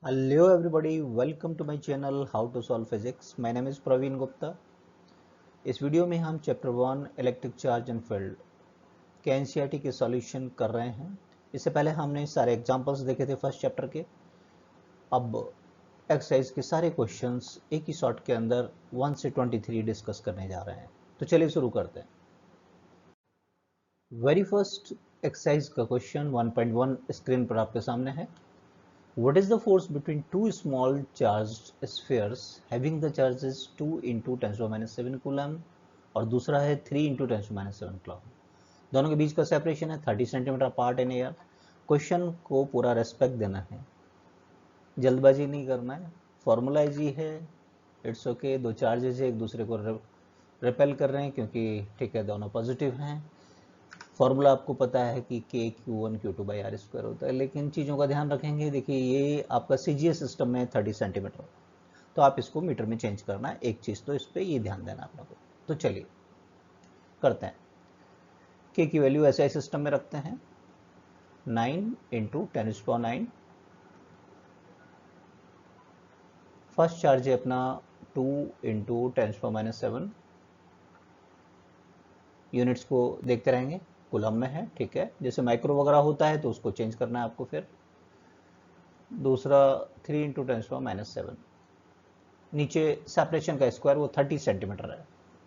Hello everybody, welcome to my channel How to Solve Physics. My name is Praveen Gupta. इस video में हम chapter 1 electric charge and field के NCERT के solution कर रहे हैं। इससे पहले हमने सारे एग्जांपल्स देखे थे फर्स्ट चैप्टर के। अब एक्सरसाइज के सारे क्वेश्चंस एक ही शॉट के अंदर 1 से 23 डिस्कस करने जा रहे हैं। तो चलिए शुरू करते हैं। वेरी फर्स्ट एक्सरसाइज का क्वेश्चन 1.1 स्क्रीन पर आपके सामने है। What is the force between two small charged spheres having the charges 2 into 10⁻⁷ coulomb और दूसरा है 3 into 10⁻⁷ कूलम। दोनों के बीच का सेपरेशन है 30 centimetre apart in air. Question को पूरा रेस्पेक्ट देना है, जल्दबाजी नहीं करना है। फॉर्मूला इजी है, इट्स ओके। दो चार्जेज है, एक दूसरे को रिपेल कर रहे हैं क्योंकि ठीक है दोनों पॉजिटिव हैं। फॉर्मूला आपको पता है कि Q1 Q2/r² होता है, लेकिन चीज़ों का ध्यान रखेंगे। देखिए ये आपका CGS सिस्टम में 30 सेंटीमीटर, तो आप इसको मीटर में चेंज करना है। एक चीज़ तो इस पर ये ध्यान देना आप लोगों को। तो चलिए करते हैं। K की वैल्यू SI सिस्टम में रखते हैं 9 × 10⁹। फर्स्ट चार्ज है अपना 2 × 10⁻⁷। यूनिट्स को देखते रहेंगे, कूलम में है, ठीक है। जैसे माइक्रो वगैरह होता है तो उसको चेंज करना है आपको। फिर दूसरा 3 × 10⁻⁷। नीचे सेपरेशन का स्क्वायर वो 30 सेंटीमीटर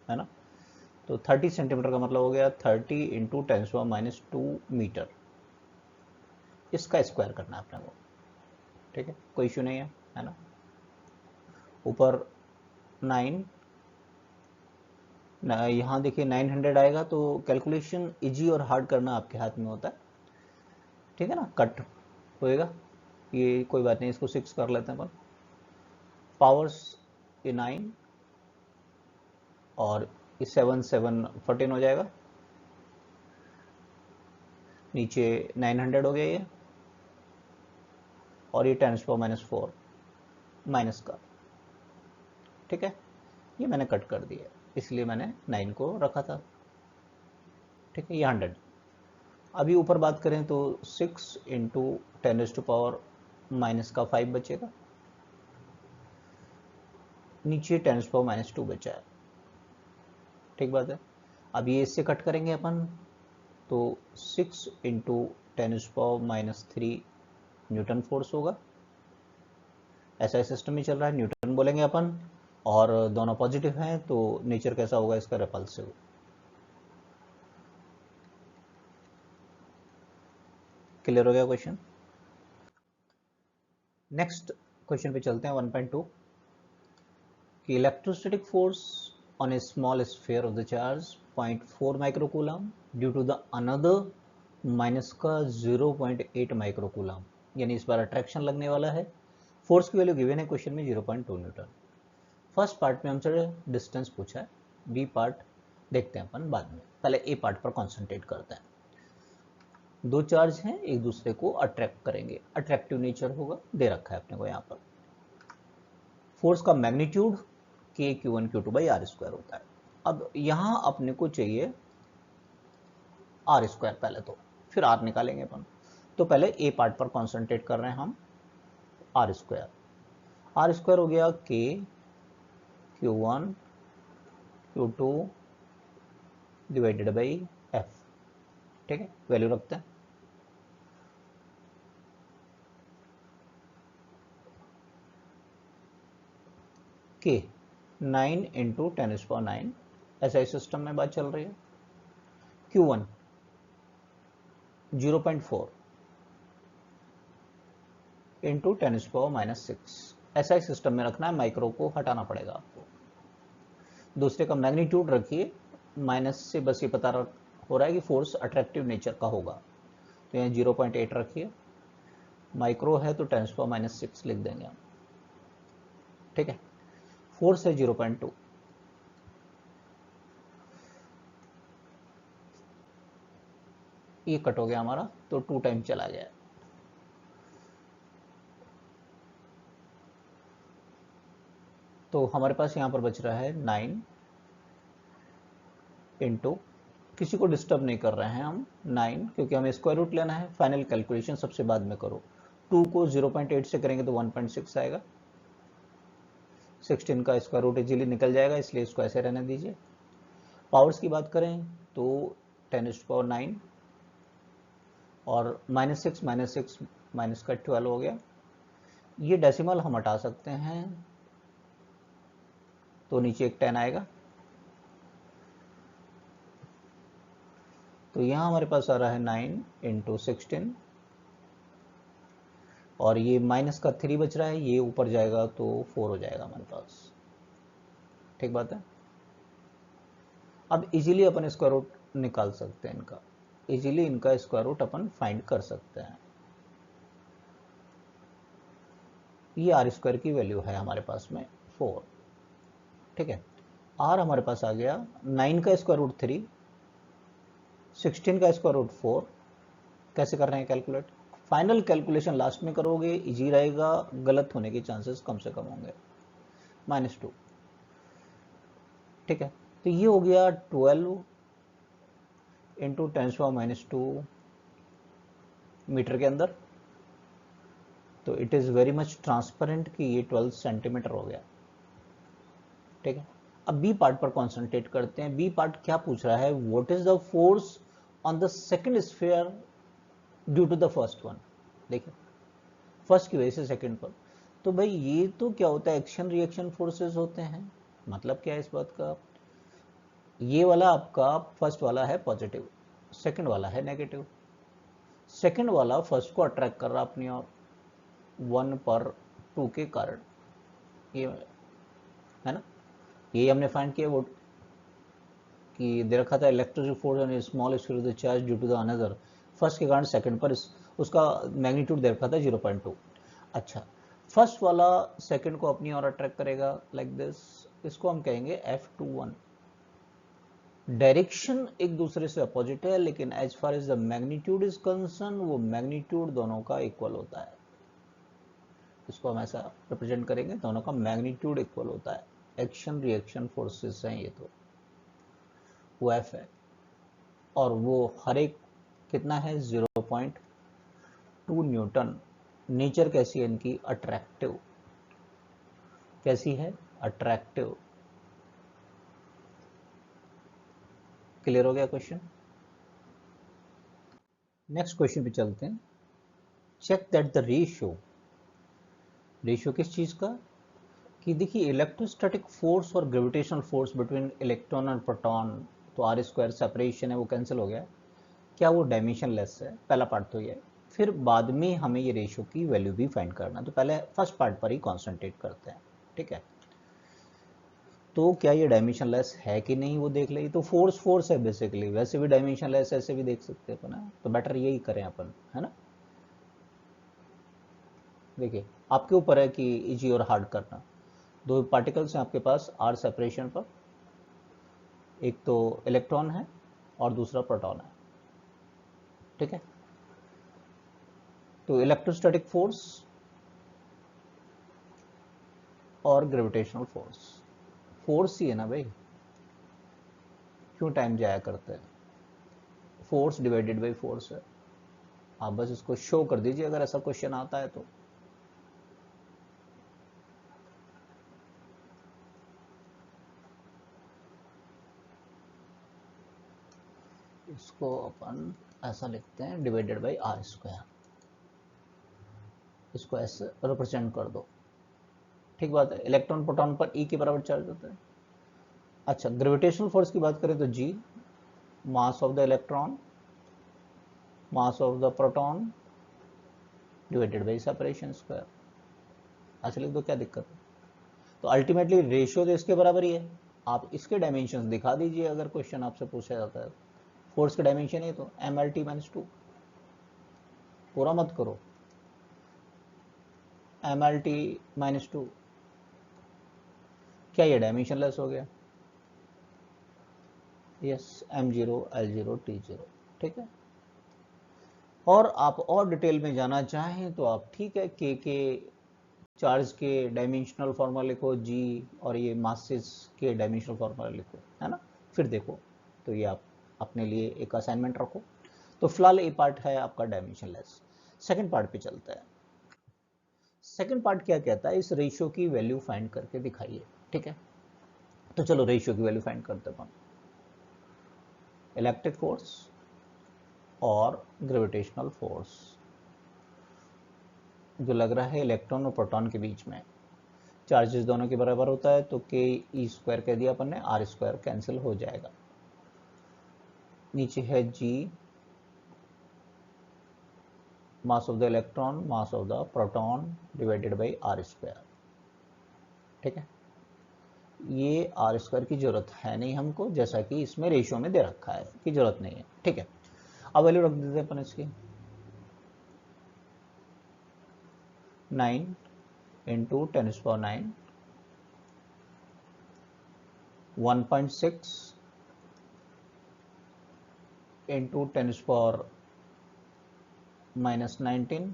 है ना। तो 30 सेंटीमीटर का मतलब हो गया 30 × 10⁻² मीटर। इसका स्क्वायर करना है अपने को, ठीक है, कोई इश्यू नहीं है ना। ऊपर 9, यहाँ देखिए 900 आएगा, तो कैलकुलेशन इजी और हार्ड करना आपके हाथ में होता है, ठीक है ना। कट होएगा, ये कोई बात नहीं, इसको 6 कर लेते हैं अपन। पावर्स ये 9 और ये 7 7 14 हो जाएगा। नीचे 900 हो गया ये, और ये 10⁻⁴ माइनस का, ठीक है। ये मैंने कट कर दिया, इसलिए मैंने 9 को रखा था, ठीक है। ये 100। अभी ऊपर बात करें तो 6 × 10⁻⁻5 बचेगा। नीचे 10⁻² बचा है, ठीक बात है। अब ये इससे कट करेंगे अपन, तो 6 × 10⁻³ न्यूटन फोर्स होगा। ऐसा सिस्टम में चल रहा है, न्यूटन बोलेंगे अपन, और दोनों पॉजिटिव हैं, तो नेचर कैसा होगा इसका, रिपल्सिव। क्लियर हो गया क्वेश्चन। नेक्स्ट क्वेश्चन पे चलते हैं 1.2 कि electrostatic force on a small sphere of the charge 0.4 microcoulomb due to the another minus का 0.8 माइक्रोकूलम, यानी इस बार अट्रैक्शन लगने वाला है। फोर्स की वैल्यू गिवन है क्वेश्चन में 0.2 न्यूटन। फर्स्ट पार्ट में हमसे डिस्टेंस पूछा है, बी पार्ट देखते हैं अपन बाद में, पहले ए पार्ट पर कॉन्सेंट्रेट करते हैं। दो चार्ज हैं, एक दूसरे को अट्रैक्ट करेंगे, अट्रैक्टिव नेचर होगा, दे रखा है अपने को यहाँ पर। फोर्स का मैग्नीट्यूड Q1 Q2/r² होता है। अब यहाँ अपने को चाहिए r² पहले, तो फिर r निकालेंगे अपन। तो पहले ए पार्ट पर कॉन्सेंट्रेट कर रहे हैं हम, r² हो गया Q1 Q2 / f, ठीक है। वैल्यू रखते हैं, K 9 × 10⁹। ऐसा इस सिस्टम में बात चल रही है। Q1 0.4 × 10⁻⁶। ऐसा ही सिस्टम में रखना है, माइक्रो को हटाना पड़ेगा आपको। दूसरे का मैग्नीट्यूड रखिए, माइनस से बस ये पता हो रहा है कि फोर्स अट्रैक्टिव नेचर का होगा, तो यहाँ 0.8 रखिए। माइक्रो है तो 10⁻⁶ लिख देंगे हम, ठीक है। फोर्स है 0.2, ये कट हो गया हमारा, तो 2 टाइम चला गया। तो हमारे पास यहाँ पर बच रहा है 9 इंटू, किसी को डिस्टर्ब नहीं कर रहे हैं हम, 9, क्योंकि हमें स्क्वायर रूट लेना है। फाइनल कैलकुलेशन सबसे बाद में करो, 2 को 0.8 से करेंगे तो 1.6 आएगा। 16 का स्क्वायर रूट इजीली निकल जाएगा, इसलिए इसको ऐसे रहने दीजिए। पावर्स की बात करें तो 10⁻9 और -6 माइनस का 12 हो गया। ये डेसिमल हम हटा सकते हैं तो नीचे एक 10 आएगा। तो यहाँ हमारे पास आ रहा है 9 × 16 और ये माइनस का 3 बच रहा है, ये ऊपर जाएगा तो 4 हो जाएगा हमारे पास। ठीक बात है। अब इजीली अपन स्क्वायर रूट निकाल सकते हैं इनका, इजीली इनका स्क्वायर रूट अपन फाइंड कर सकते हैं। ये आर स्क्वायर की वैल्यू है हमारे पास में 4। ठीक है, आर हमारे पास आ गया 9 का स्क्वायर रूट 3, 16 का स्क्वायर रूट 4। कैसे कर रहे हैं कैलकुलेट? फाइनल कैलकुलेशन लास्ट में करोगे, इजी रहेगा, गलत होने के चांसेस कम से कम होंगे। -2। ठीक है, तो ये हो गया 12 × 10⁻² मीटर के अंदर। तो it is very much transparent कि ये 12 सेंटीमीटर हो गया। ठीक है, अब बी पार्ट पर कॉन्सेंट्रेट करते हैं। बी पार्ट क्या पूछ रहा है? What is the force on the second sphere due to the first one. देखिए, फर्स्ट की वजह से सेकेंड पर, तो भाई ये तो क्या होता है, एक्शन रिएक्शन फोर्सेस होते हैं। मतलब क्या है इस बात का? ये वाला आपका फर्स्ट वाला है पॉजिटिव, सेकंड वाला है नेगेटिव। सेकंड वाला फर्स्ट को अट्रैक्ट कर रहा अपनी ओर 1/2 के कारण, ये है ना। ये हमने फाइंड किया वो कि दे रखा था electric force on small sphere of the charge due to the another. First के कारण सेकंड पर उसका मैग्नीट्यूड दे रखा था 0.2। अच्छा, फर्स्ट वाला सेकंड को अपनी ओर अट्रैक्ट करेगा लाइक दिस, इसको हम कहेंगे F21। डायरेक्शन एक दूसरे से अपोजिट है, लेकिन as far as the magnitude is concern, वो मैग्नीट्यूड दोनों का इक्वल होता है। इसको हम ऐसा रिप्रेजेंट करेंगे, दोनों का मैग्नीट्यूड इक्वल होता है। एक्शन रिएक्शन फोर्सेस हैं ये, तो वो F है और वो हर एक कितना है 0.2 न्यूटन। नेचर कैसी है इनकी? अट्रैक्टिव। कैसी है? अट्रैक्टिव। क्लियर हो गया क्वेश्चन? नेक्स्ट क्वेश्चन पे चलते हैं। Check that the ratio, ratio किस चीज का? कि देखिए इलेक्ट्रोस्टैटिक फोर्स और ग्रेविटेशनल फोर्स बिटवीन इलेक्ट्रॉन और प्रोटॉन, तो आर स्क्वायर सेपरेशन है वो कैंसिल हो गया। क्या वो डायमेंशन लेस है? पहला पार्ट तो ये है। फिर बाद में हमें ये रेशियो की वैल्यू भी फाइंड करना है, तो पहले फर्स्ट पार्ट पर ही कॉन्सेंट्रेट करते हैं। ठीक है, तो क्या ये डायमेंशन लेस है कि नहीं वो देख ले। तो फोर्स फोर्स है बेसिकली, वैसे भी डायमेंशन लेस ऐसे भी देख सकते हैं अपन, तो बेटर यही करें अपन, है ना। देखिए आपके ऊपर है कि इजी और हार्ड करना। दो पार्टिकल्स हैं आपके पास आर सेपरेशन पर, एक तो इलेक्ट्रॉन है और दूसरा प्रोटॉन है। ठीक है, तो इलेक्ट्रोस्टैटिक फोर्स और ग्रेविटेशनल फोर्स, फोर्स ही है ना भाई, क्यों टाइम जाया करते हैं। फोर्स डिवाइडेड बाई फोर्स है। आप बस इसको शो कर दीजिए अगर ऐसा क्वेश्चन आता है तो। इसको अपन ऐसा लिखते हैं डिवाइडेड बाई आर स्क्वायर, इसको ऐसे रिप्रेजेंट कर दो। ठीक बात है, इलेक्ट्रॉन प्रोटॉन पर ई के बराबर चार्ज होता है। अच्छा, ग्रेविटेशनल फोर्स की बात करें तो जी, mass of the electron, mass of the proton divided by separation square. ऐसे लिख दो, क्या दिक्कत है। तो अल्टीमेटली रेशियो तो इसके बराबर ही है। आप इसके डायमेंशन दिखा दीजिए अगर क्वेश्चन आपसे पूछा जाता है। फोर्स का डायमेंशन है तो MLT-2, पूरा मत करो, MLT-2। क्या ये डायमेंशन लेस हो गया? Yes, M0 L0 T0। ठीक है, और आप और डिटेल में जाना चाहें तो आप ठीक है के चार्ज के डायमेंशनल फॉर्मूला लिखो, जी और ये मासेस के डायमेंशनल फॉर्मूला लिखो, है ना। फिर देखो, तो ये आप अपने लिए एक असाइनमेंट रखो। तो फिलहाल ये पार्ट है आपका डायमेंशन लेस। सेकेंड पार्ट पे चलता है। सेकंड पार्ट क्या कहता है, इस रेशियो की वैल्यू फाइंड करके दिखाइए। ठीक है, तो चलो रेशियो की वैल्यू फाइंड करते हैं। इलेक्ट्रिक फोर्स और ग्रेविटेशनल फोर्स जो लग रहा है इलेक्ट्रॉन और प्रोटॉन के बीच में, चार्जेस दोनों के बराबर होता है, तो के ई स्क्वायर कह दिया अपन ने, आर स्क्वायर कैंसिल हो जाएगा। नीचे है जी mass of the electron mass of the proton divided by are square. ठीक है, ये आर स्क्वायर की जरूरत है नहीं हमको, जैसा कि इसमें रेशियो में दे रखा है कि जरूरत नहीं है। ठीक है, अब वैल्यू रख देते हैं अपन इसकी 9 इंटू 10⁹ 1.6 इंटू 10⁻⁻19।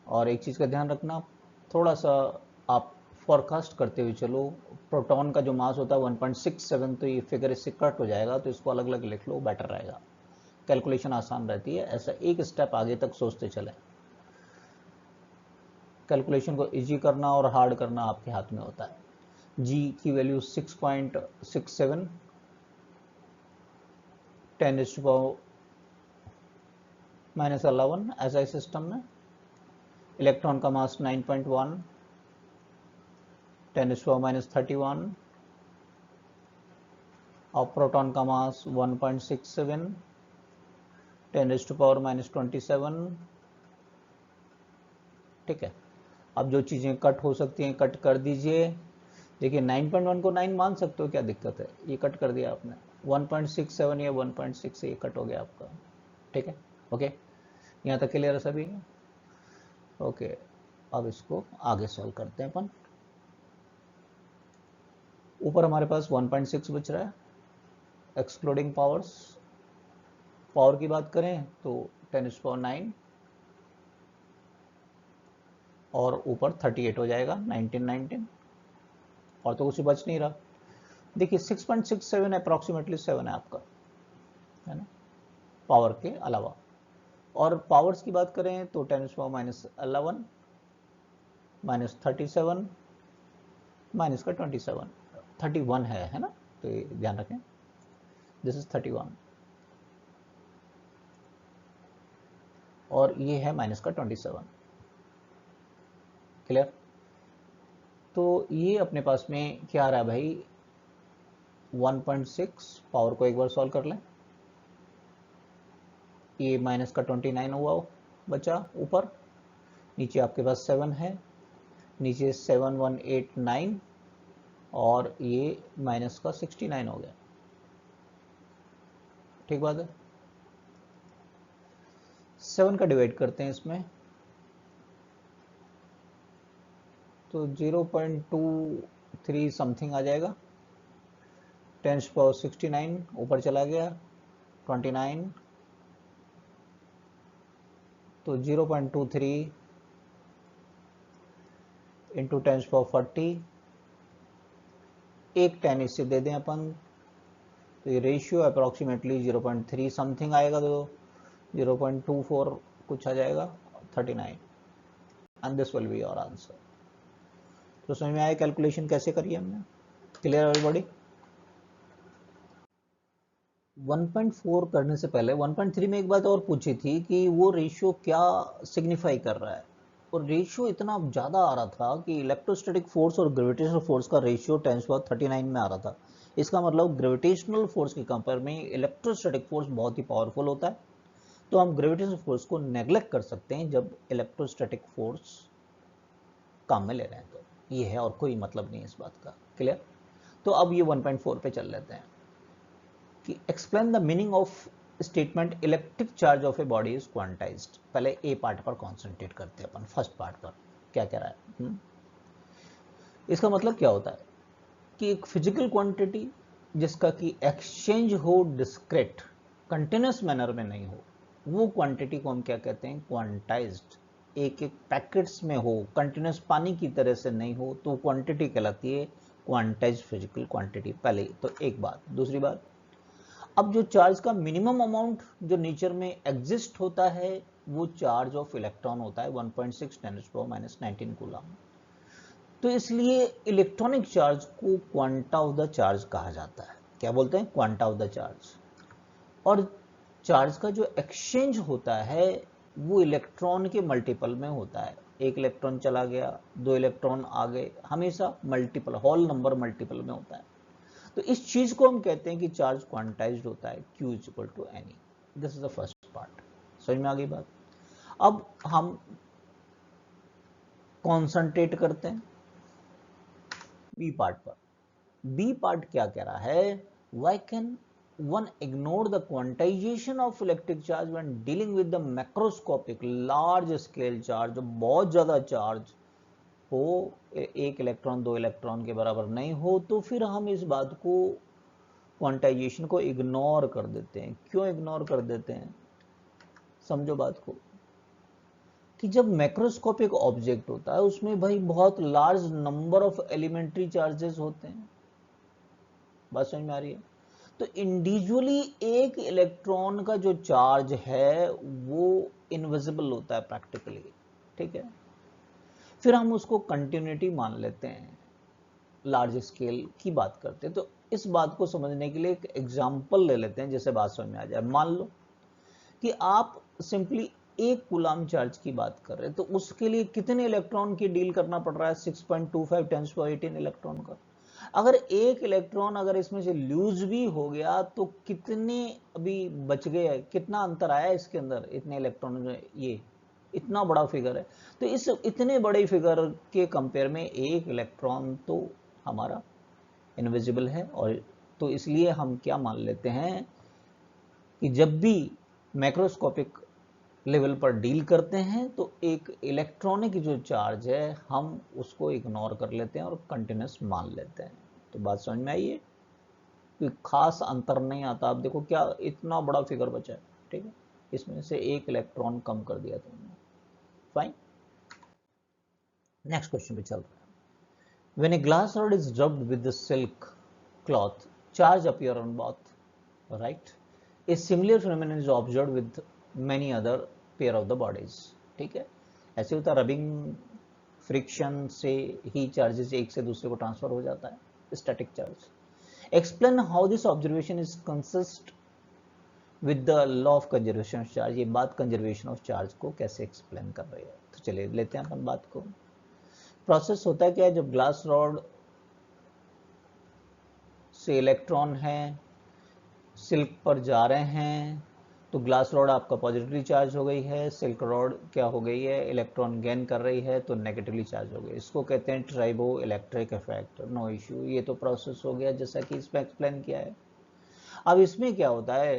और एक चीज़ का ध्यान रखना, थोड़ा सा आप फोरकास्ट करते हुए चलो। प्रोटॉन का जो मास होता है 1.67, तो ये फिगर इससे कट हो जाएगा, तो इसको अलग अलग लिख लो, बेटर रहेगा, कैलकुलेशन आसान रहती है। ऐसा एक स्टेप आगे तक सोचते चलें। कैलकुलेशन को इजी करना और हार्ड करना आपके हाथ में होता है। जी की वैल्यू 6.67 10⁻⁻11 ऐसा सिस्टम में। इलेक्ट्रॉन का मास 9.1 10⁻⁻31 और प्रोटॉन का मास 1.67 10⁻⁻27। ठीक है, अब जो चीज़ें कट हो सकती हैं कट कर दीजिए। देखिए 9.1 को 9 मान सकते हो, क्या दिक्कत है, ये कट कर दिया आपने। 1.67 या 1.6 से ये कट हो गया आपका। ठीक है, ओके, यहाँ तक क्लियर है सभी? ओके, अब इसको आगे सॉल्व करते हैं अपन। ऊपर हमारे पास 1.6 बच रहा है, एक्सक्लूडिंग पावर्स। पावर की बात करें तो 10⁻9 और ऊपर 38 हो जाएगा 19 और तो कुछ बच नहीं रहा। देखिए 6.67 अप्रॉक्सीमेटली 7 है आपका, है ना, पावर के अलावा। और पावर्स की बात करें तो 10⁻⁻11 -37 माइनस का 27 31 है ना, तो ये ध्यान रखें, दिस इज 31 और ये है माइनस का 27। क्लियर? तो ये अपने पास में क्या आ रहा है भाई, 1.6। पावर को एक बार सॉल्व कर लें, ये माइनस का 29 हुआ बचा ऊपर, नीचे आपके पास 7 है, नीचे 7189 और ये माइनस का 69 हो गया। ठीक बात है, 7 का डिवाइड करते हैं इसमें, तो 0.23 समथिंग आ जाएगा। 10⁻69 ऊपर चला गया 29, तो 0.23 इंटू 10⁻40, एक 10 इससे दे दें अपन, तो ये रेशियो अप्रॉक्सीमेटली 0.3 समथिंग आएगा, तो 0.24 कुछ आ जाएगा 39 and this will be your answer. तो समझ में आया कैलकुलेशन कैसे करी हमने? Clear everybody? 1.4 करने से पहले 1.3 में एक बात और पूछी थी कि वो रेशियो क्या सिग्निफाई कर रहा है, और रेशियो इतना ज़्यादा आ रहा था कि इलेक्ट्रोस्टैटिक फोर्स और ग्रेविटेशनल फोर्स का रेशियो 10⁻39 में आ रहा था। इसका मतलब ग्रेविटेशनल फोर्स के कंपेयर में इलेक्ट्रोस्टैटिक फोर्स बहुत ही पावरफुल होता है, तो हम ग्रेविटेशनल फोर्स को नेग्लेक्ट कर सकते हैं जब इलेक्ट्रोस्टैटिक फोर्स काम में ले रहे हैं, तो ये है और कोई मतलब नहीं इस बात का। क्लियर? तो अब ये 1.4 पे चल लेते हैं कि explain the meaning of statement electric charge of a body is quantized. पहले ए पार्ट पर कॉन्सेंट्रेट करते हैं अपन, फर्स्ट पार्ट पर क्या कह रहा है। इसका मतलब क्या होता है कि एक फिजिकल क्वांटिटी जिसका कि एक्सचेंज हो डिस्क्रेट कंटिन्यूस मैनर में नहीं हो, वो क्वांटिटी को हम क्या कहते हैं, क्वांटाइज्ड। एक एक पैकेट्स में हो, कंटिन्यूस पानी की तरह से नहीं हो, तो क्वांटिटी कहलाती है क्वांटाइज्ड फिजिकल क्वांटिटी। पहले तो एक बात। दूसरी बात, अब जो चार्ज का मिनिमम अमाउंट जो नेचर में एग्जिस्ट होता है वो चार्ज ऑफ इलेक्ट्रॉन होता है 1.6 10⁻⁻19 कूलम। तो इसलिए इलेक्ट्रॉनिक चार्ज को क्वांटा ऑफ द चार्ज कहा जाता है। क्या बोलते हैं? Quanta of the charge. और चार्ज का जो एक्सचेंज होता है वो इलेक्ट्रॉन के मल्टीपल में होता है। एक इलेक्ट्रॉन चला गया, दो इलेक्ट्रॉन आ गए, हमेशा मल्टीपल, होल नंबर मल्टीपल में होता है। तो इस चीज को हम कहते हैं कि चार्ज क्वांटाइज्ड होता है, Q is equal to n e. This is the first part. समझ में आ गई बात? अब हम कॉन्सेंट्रेट करते हैं बी पार्ट पर। बी पार्ट क्या कह रहा है? Why can one ignore the quantization of electric charge when dealing with the macroscopic large scale charge? बहुत ज्यादा चार्ज हो, एक इलेक्ट्रॉन दो इलेक्ट्रॉन के बराबर नहीं हो, तो फिर हम इस बात को क्वांटाइजेशन को इग्नोर कर देते हैं। क्यों इग्नोर कर देते हैं? समझो बात को कि जब मैक्रोस्कोपिक ऑब्जेक्ट होता है उसमें भाई बहुत large number of elementary charges होते हैं। बात समझ में आ रही है? तो इंडिविजुअली एक इलेक्ट्रॉन का जो चार्ज है वो इनविजिबल होता है प्रैक्टिकली, ठीक है। फिर हम उसको कंटिन्यूटी मान लेते हैं, लार्ज स्केल की बात करते हैं। तो इस बात को समझने के लिए एक एग्जांपल ले लेते हैं, जैसे बात समझ में आ जाए। मान लो कि आप सिंपली एक कूलम चार्ज की बात कर रहे हैं, तो उसके लिए कितने इलेक्ट्रॉन की डील करना पड़ रहा है? 6.25 10⁻18 इलेक्ट्रॉन का। अगर एक इलेक्ट्रॉन अगर इसमें से लूज भी हो गया तो कितने अभी बच गए? कितना अंतर आया इसके अंदर इतने इलेक्ट्रॉन में? ये इतना बड़ा फिगर है। तो इस इतने बड़े फिगर के कंपेयर में एक इलेक्ट्रॉन तो हमारा इनविजिबल है। और तो इसलिए हम क्या मान लेते हैं कि जब भी मैक्रोस्कोपिक लेवल पर डील करते हैं तो एक इलेक्ट्रॉनिक जो चार्ज है हम उसको इग्नोर कर लेते हैं और कंटिन्यूस मान लेते हैं। तो बात समझ में आई है? कोई खास अंतर नहीं आता। आप देखो क्या इतना बड़ा फिगर बचा है, ठीक है, इसमें से एक इलेक्ट्रॉन कम कर दिया तुमने। फाइन, नेक्स्ट क्वेश्चन पे चल रहा है। When a glass rod is rubbed with the silk cloth, charge appear on both, right? A similar phenomenon is observed with many other pair of the bodies. ठीक है, ऐसे होता है, रबिंग फ्रिक्शन से ही चार्जेस एक से दूसरे को ट्रांसफर हो जाता है, static charge. Explain how this observation is consist with the law of conservation of charge. ये बात कंजर्वेशन ऑफ चार्ज को कैसे एक्सप्लेन कर रही है? तो चलिए लेते हैं अपन बात को। प्रोसेस होता है क्या, जब ग्लास रॉड से इलेक्ट्रॉन है सिल्क पर जा रहे हैं तो ग्लास रॉड आपका पॉजिटिवली चार्ज हो गई है, सिल्क रॉड क्या हो गई है? इलेक्ट्रॉन गेन कर रही है तो नेगेटिवली चार्ज हो गई। इसको कहते हैं triboelectric effect. No issue, ये तो प्रोसेस हो गया जैसा कि इसमें एक्सप्लेन किया है। अब इसमें क्या होता है,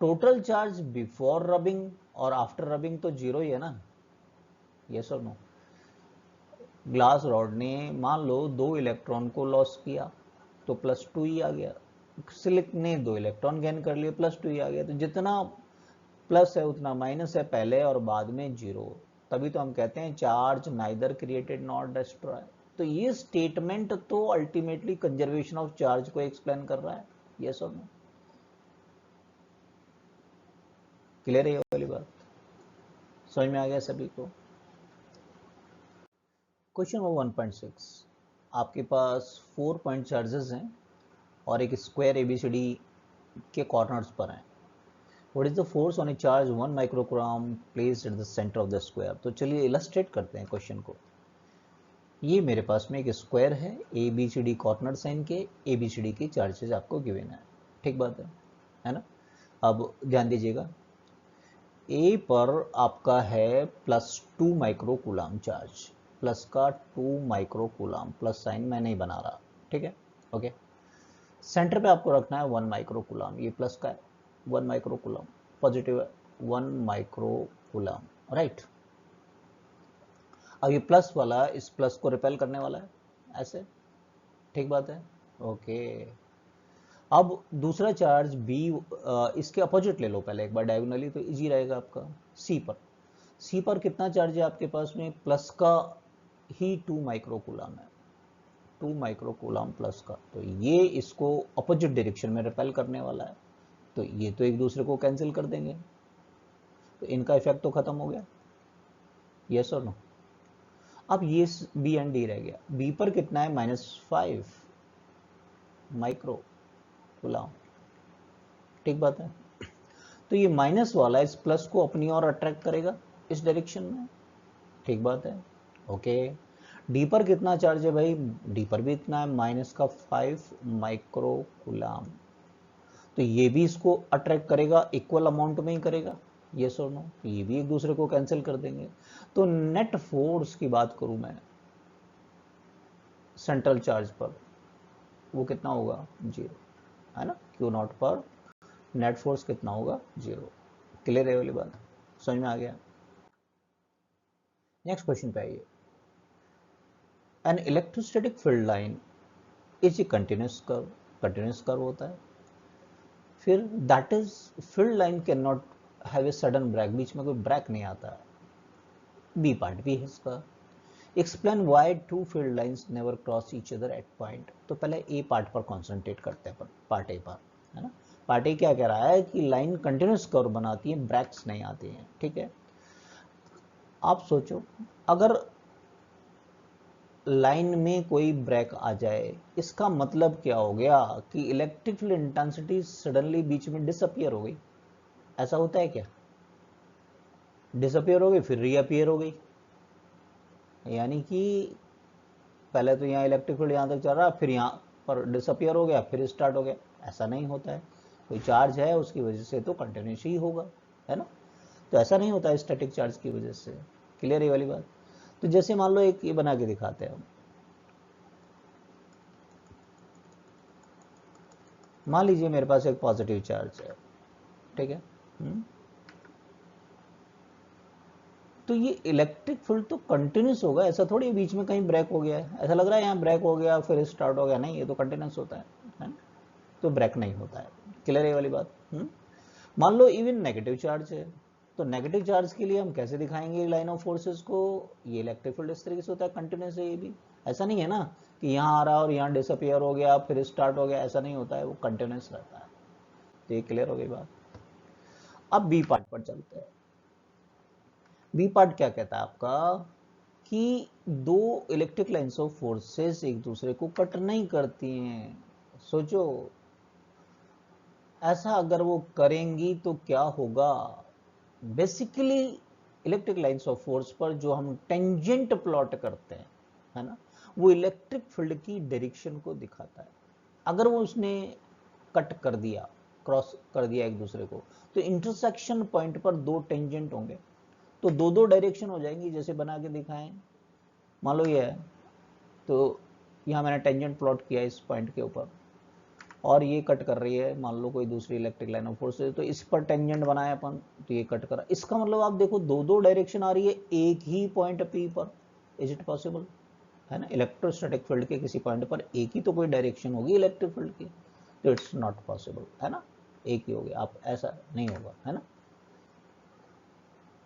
टोटल चार्ज बिफोर रबिंग और आफ्टर रबिंग तो जीरो ही है ना, यस और नो? ग्लास रॉड ने मान लो दो इलेक्ट्रॉन को लॉस किया तो +2 ही आ गया, सिल्क ने दो इलेक्ट्रॉन गेन कर लिए +2 ही आ गया। तो जितना प्लस है उतना माइनस है, पहले और बाद में जीरो। तभी तो हम कहते हैं charge neither created not destroy. तो ये स्टेटमेंट तो अल्टीमेटली कंजर्वेशन ऑफ चार्ज को एक्सप्लेन कर रहा है, यस और नो? क्लियर है ये वाली बात? समझ में आ गया सभी को? क्वेश्चन नंबर 1.6, आपके पास 4 पॉइंट चार्जेस हैं और एक स्क्वायर ABCD के कॉर्नर्स पर हैं। What is the force on a charge 1 microcoulomb placed at the center of the square? तो चलिए इलस्ट्रेट करते हैं क्वेश्चन को। ये मेरे पास में एक स्क्वायर है, ABCD कॉर्नर्स हैं इनके, ABCD के चार्जेस आपको गिवन है, ठीक बात है ना? अब ध्यान दीजिएगा, A पर आपका है +2 माइक्रोकूलम चार्ज, प्लस का 2 माइक्रोकूलम, प्लस साइन मैं नहीं बना रहा, ठीक है, ओके। सेंटर पे आपको रखना है 1 माइक्रोकूलम, ये प्लस का है 1 माइक्रोकूलम, पॉजिटिव 1 माइक्रोकूलम, राइट। अब ये प्लस वाला इस प्लस को रिपेल करने वाला है, ऐसे, ठीक बात है, ओके। अब दूसरा चार्ज B, इसके अपोजिट ले लो पहले एक बार डायगोनली, तो इजी रहेगा आपका। C पर कितना चार्ज है आपके पास में? प्लस का ही 2 माइक्रोकूलम है, 2 माइक्रोकूलम प्लस का, तो ये इसको अपोजिट डायरेक्शन में रिपेल करने वाला है, तो ये तो एक दूसरे को कैंसिल कर देंगे। तो इनका इफेक्ट तो खत्म हो गया, यस और नो। अब ये बी एंड डी रह गया। बी पर कितना है, -5 माइक्रो कूलम, ठीक बात है। तो ये माइनस वाला इस प्लस को अपनी ओर अट्रैक्ट करेगा इस डायरेक्शन में, ठीक बात है, ओके। डी पर कितना चार्ज है भाई, डी पर भी इतना है, -5 माइक्रो कूलम। तो ये भी इसको अट्रैक्ट करेगा, इक्वल अमाउंट में ही करेगा, यस और नो। ये भी एक दूसरे को कैंसिल कर देंगे। तो नेट फोर्स की बात करूं मैं सेंट्रल चार्ज पर, वो कितना होगा, 0, है ना। क्यू नॉट पर नेट फोर्स कितना होगा, 0। क्लियर है वाली बात, समझ में आ गया। नेक्स्ट क्वेश्चन पे आइए। An electrostatic field line is a continuous curve होता है। फिर that is field line can not have a sudden break, बीच में कोई ब्रेक नहीं आता है। बी पार्ट भी है इसका। Explain why two field lines never cross each other at point. तो पहले ए पार्ट पर कॉन्सेंट्रेट करते हैं, पार्ट ए पर, है ना। पार्ट ए क्या कह रहा है कि लाइन कंटिन्यूस कर्व बनाती है, ब्रेक्स नहीं आती हैं, ठीक है। आप सोचो, अगर लाइन में कोई ब्रेक आ जाए, इसका मतलब क्या हो गया कि इलेक्ट्रिक फील्ड इंटेंसिटी सडनली बीच में डिसअपियर हो गई। ऐसा होता है क्या, डिसअपियर हो गई फिर रीअपियर हो गई, यानी कि पहले तो यहाँ इलेक्ट्रिक फील्ड यहाँ तक चल रहा, फिर यहाँ पर डिसअपियर हो गया, फिर स्टार्ट हो गया। ऐसा नहीं होता है, कोई चार्ज है उसकी वजह से तो कंटिन्यूस ही होगा, है ना। तो ऐसा नहीं होता है स्टैटिक चार्ज की वजह से। क्लियर है वाली बात। तो जैसे मान लो एक ये बना के दिखाते हैं हम, मान लीजिए मेरे पास एक पॉजिटिव चार्ज है, ठीक है। तो ये इलेक्ट्रिक फील्ड तो कंटिन्यूस होगा, ऐसा थोड़ी बीच में कहीं ब्रेक हो गया है। ऐसा लग रहा है यहाँ ब्रेक हो गया फिर स्टार्ट हो गया, नहीं, ये तो कंटिन्यूस होता है ना? तो ब्रेक नहीं होता है। क्लियर है वाली बात। मान लो इवन नेगेटिव चार्ज है, तो नेगेटिव चार्ज के लिए हम कैसे दिखाएंगे लाइन ऑफ फोर्सेस को, ये इलेक्ट्रिक फील्ड इस तरीके से होता है, कंटिन्यूस है ये भी। ऐसा नहीं है ना कि यहाँ आ रहा और यहाँ डिसअपियर हो गया फिर स्टार्ट हो गया, ऐसा नहीं होता है, वो कंटिन्यूस रहता है। तो ये क्लियर हो गई बात। अब बी पार्ट पर चलते हैं। बी पार्ट क्या कहता है आपका कि दो इलेक्ट्रिक लाइंस ऑफ फोर्सेस एक दूसरे को कट नहीं करती हैं। सोचो, ऐसा अगर वो करेंगी तो क्या होगा। Basically electric lines of force पर जो हम टेंजेंट प्लॉट करते हैं, है ना, वो इलेक्ट्रिक फील्ड की डायरेक्शन को दिखाता है। अगर वो उसने कट कर दिया, क्रॉस कर दिया एक दूसरे को, तो इंटरसेक्शन पॉइंट पर दो टेंजेंट होंगे, तो दो दो डायरेक्शन हो जाएंगी, जैसे बना के दिखाएं। मान लो ये है, तो यहाँ मैंने टेंजेंट प्लॉट किया इस पॉइंट के ऊपर, और ये कट कर रही है मान लो कोई दूसरी इलेक्ट्रिक लाइन ऑफ फोर्स है, तो इस पर टेंजेंट बनाया अपन, तो ये कट करा। इसका मतलब आप देखो दो दो डायरेक्शन आ रही है एक ही पॉइंट पी पर। इज इट पॉसिबल, है ना। इलेक्ट्रोस्टैटिक फील्ड के किसी पॉइंट पर एक ही तो कोई डायरेक्शन होगी इलेक्ट्रिक फील्ड की, तो इट्स नॉट पॉसिबल, है ना। एक ही होगी, आप ऐसा नहीं होगा, है ना।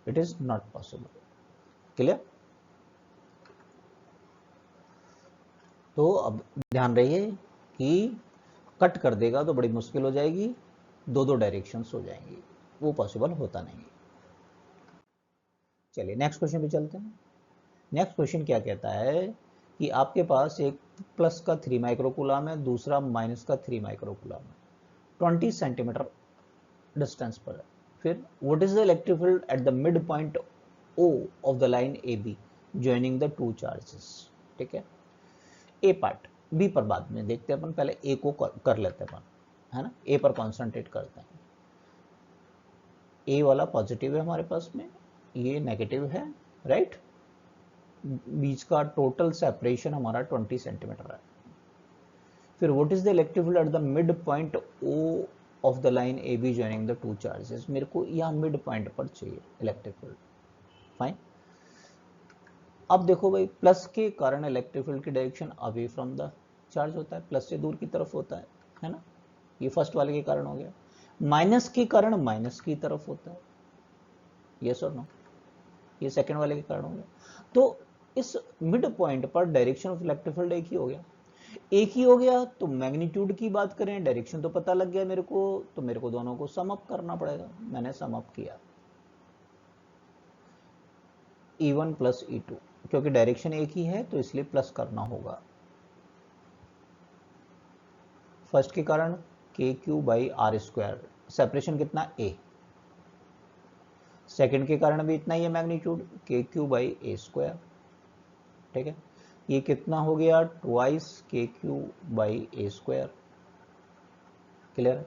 It is not possible. Clear. तो अब ध्यान रहिए कि कट कर देगा तो बड़ी मुश्किल हो जाएगी, दो दो डायरेक्शंस हो जाएंगी, वो पॉसिबल होता नहीं। चलिए नेक्स्ट क्वेश्चन पे चलते हैं। नेक्स्ट क्वेश्चन क्या कहता है कि आपके पास एक प्लस का 3 माइक्रोकूलम है, दूसरा माइनस का 3 माइक्रोकूलम है, 20 सेंटीमीटर डिस्टेंस पर है। फिर what is the electric field at the mid point O of the line A B joining the two charges. ठीक है, ए पार्ट, बी पर बाद में देखते हैं अपन, पहले ए को कर लेते हैं अपन, है ना। ए पर कॉन्सेंट्रेट करते हैं। ए वाला पॉजिटिव है हमारे पास में, ये नेगेटिव है, राइट। बीच का टोटल सेपरेशन हमारा 20 सेंटीमीटर है। फिर what is the electric field at the mid point O of the line A B joining the two charges. मेरे को यहाँ मिड पॉइंट पर चाहिए इलेक्ट्रिक फील्ड, फाइन। अब देखो भाई, प्लस के कारण इलेक्ट्रिक फील्ड की direction away from the charge होता है, प्लस से दूर की तरफ होता है ना। ये फर्स्ट वाले के कारण हो गया। माइनस के कारण माइनस की तरफ होता है, यस और नो, ये सेकंड वाले के कारण हो गया। तो इस मिड पॉइंट पर डायरेक्शन ऑफ इलेक्ट्रिक फील्ड एक ही हो गया। एक ही हो गया तो मैग्नीट्यूड की बात करें, डायरेक्शन तो पता लग गया मेरे को, तो मेरे को दोनों को सम अप करना पड़ेगा। मैंने सम अप किया, E1 प्लस E2, क्योंकि डायरेक्शन एक ही है तो इसलिए प्लस करना होगा। फर्स्ट के कारण K Q by are square, separation कितना a। सेकंड के कारण भी इतना ही है मैग्नीट्यूड, के क्यू बाई ए स्क्वायर। ठीक है, ये कितना हो गया, ट्वाइस के Q by A square. Clear,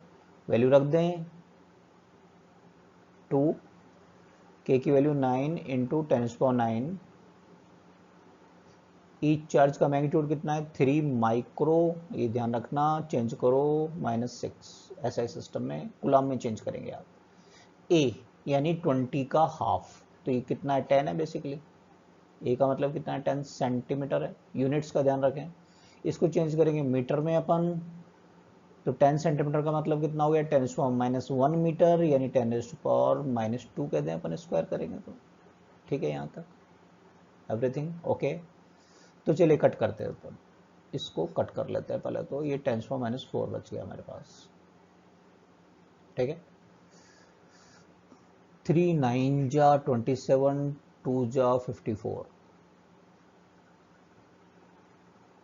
value रख दें 2, के की वैल्यू 9 इंटू 10⁻9। ईच चार्ज का मैग्नीट्यूड कितना है, 3 माइक्रो, ये ध्यान रखना, चेंज करो -6, ऐसा सिस्टम में कूलम में चेंज करेंगे आप। ए यानी 20 का हाफ, तो ये कितना है, 10 है बेसिकली। ए का मतलब कितना है, 10 सेंटीमीटर है। यूनिट्स का ध्यान रखें, इसको चेंज करेंगे मीटर में अपन, तो 10 सेंटीमीटर का मतलब कितना हो गया, 10⁻1 मीटर, यानी 10⁻2 कह दें अपन, स्क्वायर करेंगे तो। ठीक है, यहाँ तक एवरीथिंग ओके। तो चलिए कट करते हैं, तो इसको कट कर लेते हैं पहले। तो ये 10⁻4 बच गया हमारे पास। ठीक है, 3 9 जा 27, 2 जा 54,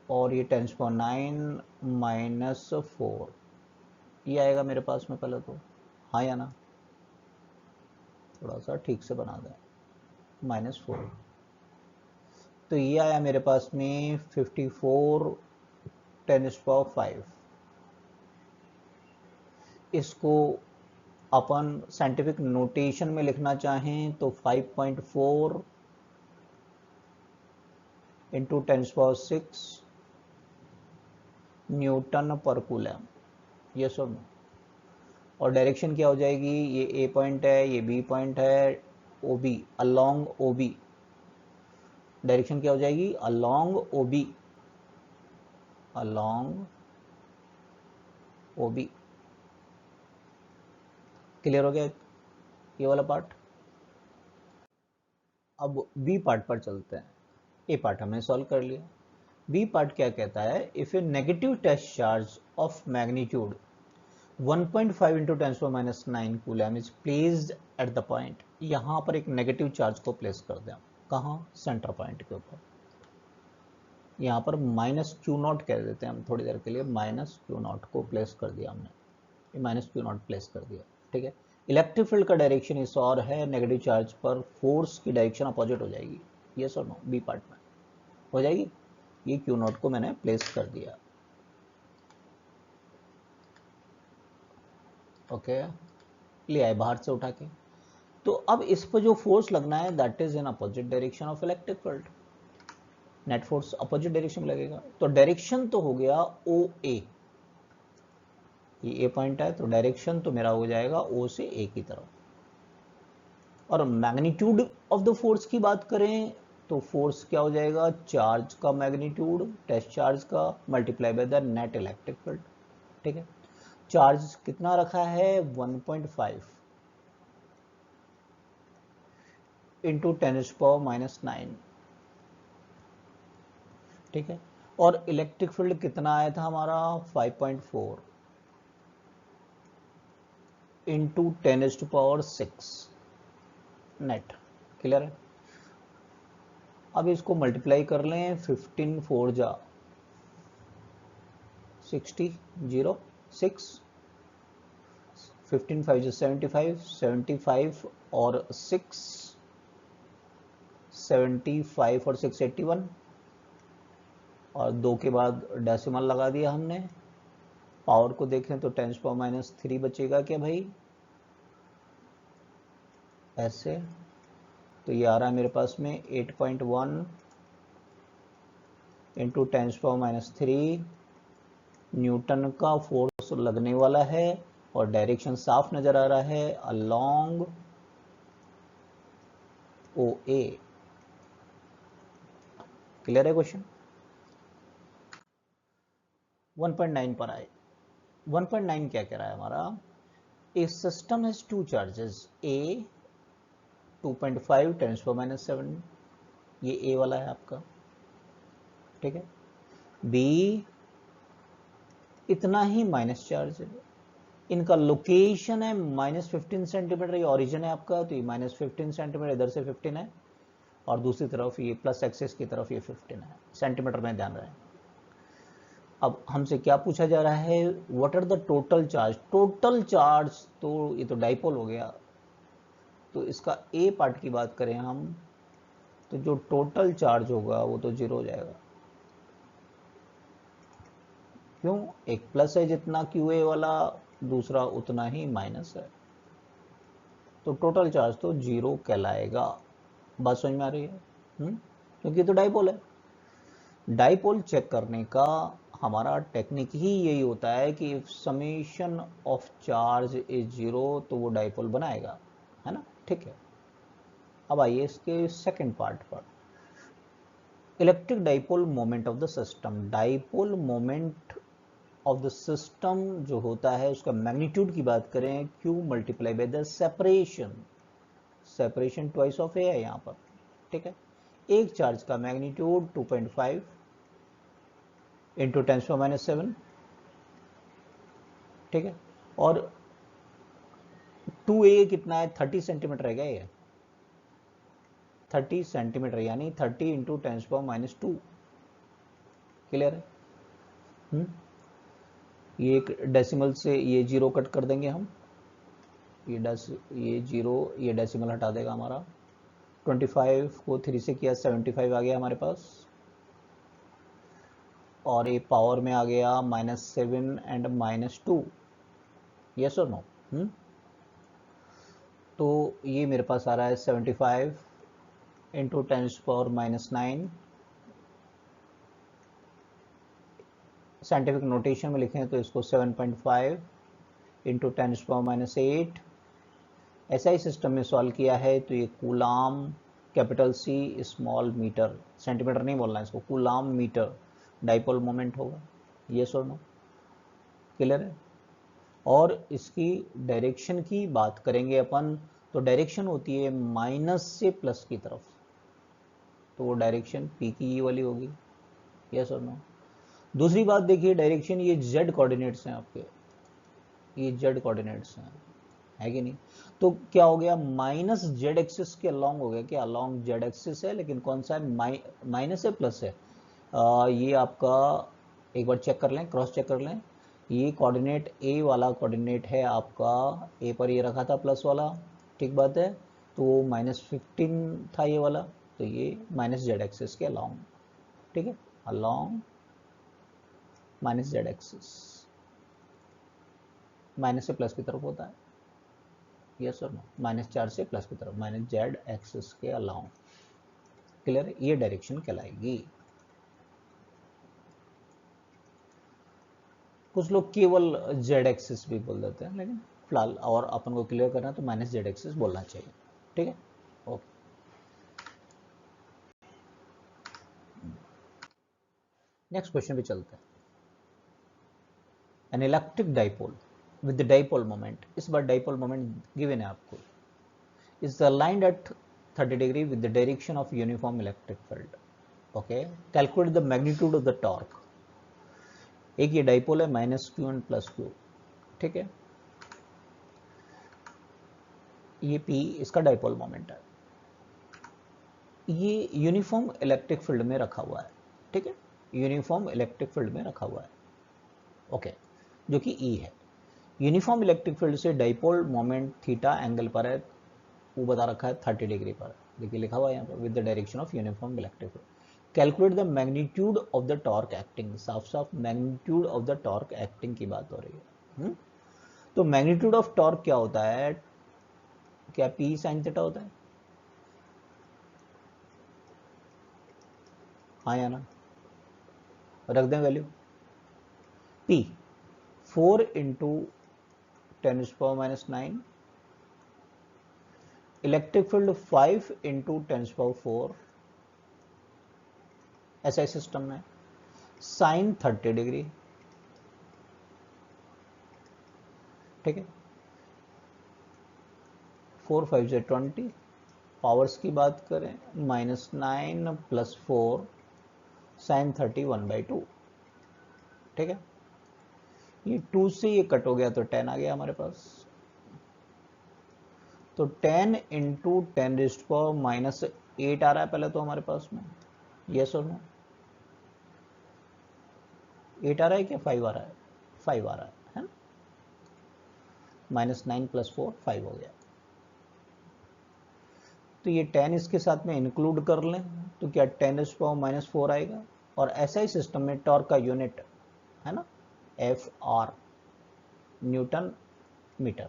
और ये 10⁻9 - 4, ये आएगा मेरे पास में पहले तो, हाँ या ना, थोड़ा सा ठीक से बना दें, -4। तो ये आया मेरे पास में 54 10⁵। इसको अपन साइंटिफिक नोटेशन में लिखना चाहें तो 5.4 इंटू 10⁶ न्यूटन पर कूलम, ये सुन। और डायरेक्शन क्या हो जाएगी, ये ए पॉइंट है, ये बी पॉइंट है, O B, along O B. Direction क्या हो जाएगी, along O B, along O B. Clear हो गया ये वाला पार्ट। अब बी पार्ट पर चलते हैं। ए पार्ट हमने सॉल्व कर लिया। बी पार्ट क्या कहता है, if a negative test charge of magnitude 1.5 into 10⁻9 coulomb is placed at the point. यहां पर एक नेगेटिव चार्ज को प्लेस कर दें, कहां, सेंटर पॉइंट के ऊपर। यहां पर -Q0 कह देते हैं हम थोड़ी देर के लिए, -Q0 को प्लेस कर दिया हमने, ये -Q0 प्लेस कर दिया। ठीक है, इलेक्ट्रिक फील्ड का डायरेक्शन इस और है, नेगेटिव चार्ज पर फोर्स की डायरेक्शन अपोजिट हो जाएगी। यस और नो, बी पार्ट में हो जाएगी। ये Q0 को मैंने प्लेस कर दिया। ओके, ले आए बाहर से उठा के। तो अब इस पर जो फोर्स लगना है that is in opposite direction of electric field. Net force opposite direction में लगेगा। तो डायरेक्शन तो हो गया ओ ए, ये ए पॉइंट है, तो डायरेक्शन तो मेरा हो जाएगा ओ से ए की तरफ। और मैग्नीट्यूड ऑफ द फोर्स की बात करें तो फोर्स क्या हो जाएगा, चार्ज का मैग्नीट्यूड, टेस्ट चार्ज का, multiply by the net electric field. ठीक है, चार्ज कितना रखा है, 1.5 इंटू 10⁻⁹। ठीक है, और इलेक्ट्रिक फील्ड कितना आया था हमारा, 5.4 इंटू 10⁶ नेट। क्लियर है। अब इसको मल्टीप्लाई कर लें, 15 4 जा 60, 0 6, 15 5 जा 75, 75 और 6 75 और 6 81, और 2 के बाद डेसिमल लगा दिया हमने। पावर को देखें तो 10⁻³ बचेगा क्या भाई, ऐसे। तो ये आ रहा है मेरे पास में 8.1 इंटू 10⁻³ न्यूटन का फोर्स लगने वाला है, और डायरेक्शन साफ नजर आ रहा है, अलोंग ओ ए। क्लियर है क्वेश्चन। 1.9 पर आए। 1.9 क्या कह रहा है हमारा, ए सिस्टम हैज टू चार्जेस, ए 2.5 10⁻⁷, ये ए वाला है आपका। ठीक है, बी इतना ही माइनस चार्ज है, इनका लोकेशन है -15 सेंटीमीटर, ये ओरिजिन है आपका, तो ये -15 सेंटीमीटर, इधर से 15 है, और दूसरी तरफ ये प्लस एक्सिस की तरफ ये 15 है, सेंटीमीटर में ध्यान रहे। अब हमसे क्या पूछा जा रहा है, what are the total charge. Total charge तो ये तो डाइपोल हो गया, तो इसका ए पार्ट की बात करें हम, तो जो टोटल चार्ज होगा वो तो 0 हो जाएगा। क्यों, एक प्लस है जितना क्यू ए वाला, दूसरा उतना ही माइनस है, तो टोटल चार्ज तो 0 कहलाएगा। बात समझ में आ रही है? क्योंकि तो डाइपोल है। डाइपोल चेक करने का हमारा टेक्निक ही यही होता है कि if summation of charge is 0 तो वो डाइपोल बनाएगा, है ना। ठीक है, अब आइए इसके सेकंड पार्ट पर, electric dipole moment of the system. Dipole moment of the system जो होता है उसका मैग्नीट्यूड की बात करें, Q multiply by the separation, separation twice of a है यहाँ पर। ठीक है, एक चार्ज का मैग्नीट्यूड 2.5 इंटू 10⁻⁷, ठीक है, और 2a कितना है, 30 सेंटीमीटर है क्या ये, 30 सेंटीमीटर यानी 30 इंटू 10⁻²। क्लियर है? ये एक डेसिमल से ये 0 कट कर देंगे हम, ये 0, ये डेसिमल हटा देगा हमारा। 25 को 3 से किया 75 आ गया हमारे पास, और ये पावर में आ गया -7 एंड -2। यस और नो? तो ये मेरे पास आ रहा है 75 इंटू 10⁻⁹। साइंटिफिक नोटेशन में लिखें तो इसको 7.5 इंटू 10⁻⁸। एसआई सिस्टम में सॉल्व किया है तो ये coulomb, capital C small metre, centimetre नहीं बोलना है इसको, कूलाम मीटर डाइपोल मोमेंट होगा। यस और नो? क्लियर है? और इसकी डायरेक्शन की बात करेंगे अपन, तो डायरेक्शन होती है माइनस से प्लस की तरफ, तो वो डायरेक्शन पी की वाली होगी। यस और नो? दूसरी बात देखिए, डायरेक्शन ये जेड कोऑर्डिनेट्स हैं आपके, ये जेड कोऑर्डिनेट्स हैं, है कि नहीं। तो क्या हो गया, माइनस जेड एक्सिस के अलोंग हो गया, क्या अलोंग जेड एक्सिस है, लेकिन कौन सा है, माइनस है प्लस है। ये आपका एक बार चेक कर लें, क्रॉस चेक कर लें, ये कोऑर्डिनेट ए वाला कोऑर्डिनेट है आपका, ए पर ये रखा था प्लस वाला, ठीक बात है, तो -15 था ये वाला, तो ये माइनस जेड एक्सिस के अलोंग, ठीक है, along minus Z axis, minus से प्लस की तरफ होता है। यस और नो? -4 से प्लस की तरफ, माइनस जेड एक्सिस के अलाउंग। क्लियर? ये डायरेक्शन कहलाएगी। कुछ लोग केवल जेड एक्सिस भी बोल देते हैं, लेकिन फिलहाल और अपन को क्लियर करना है तो माइनस जेड एक्सिस बोलना चाहिए। ठीक है, ओके। नेक्स्ट क्वेश्चन पे चलते हैं। An electric dipole with the dipole moment, इस बार डाइपोल मोमेंट गिवन है आपको, is aligned at 30 degree with the direction of uniform electric field. Okay, calculate the magnitude of the torque. एक ये dipole है, -q and +q, ठीक है, ये P इसका डाइपोल मोमेंट है, ये यूनिफॉर्म इलेक्ट्रिक फील्ड में रखा हुआ है, ठीक है, यूनिफॉर्म इलेक्ट्रिक फील्ड में रखा हुआ है, ओके, जो कि E है। यूनिफॉर्म इलेक्ट्रिक फील्ड से डाइपोल मोमेंट थीटा एंगल पर है, वो बता रखा है 30 डिग्री पर, देखिए लिखा हुआ है यहाँ पर, with the direction of uniform electric field. Calculate the magnitude of the torque acting, साफ साफ magnitude of the torque acting की बात हो रही है। तो मैग्नीट्यूड ऑफ टॉर्क क्या होता है, क्या पी साइन थीटा होता है, हाँ या ना, रख दें value, P 4 into 10⁻⁹, electric field 5 into 10⁴, ऐसा सिस्टम में साइन 30 डिग्री, ठीक है, 4 5 से 20, पावर्स की बात करें -9 + 4 साइन 30 1/2, ठीक है, ये 2 से ये कट हो गया तो 10 आ गया हमारे पास, तो 10 इंटू 10⁻⁻⁴ 8 आ रहा है पहले तो हमारे पास में, यस और नो? 8 आ रहा है क्या 5 आ रहा है? 5 आ रहा है ना? -9 + 4 5 हो गया। तो ये 10 इसके साथ में इंक्लूड कर लें तो क्या 10⁻⁻4 आएगा। और एसआई सिस्टम में टॉर्क का यूनिट है ना FR, न्यूटन मीटर,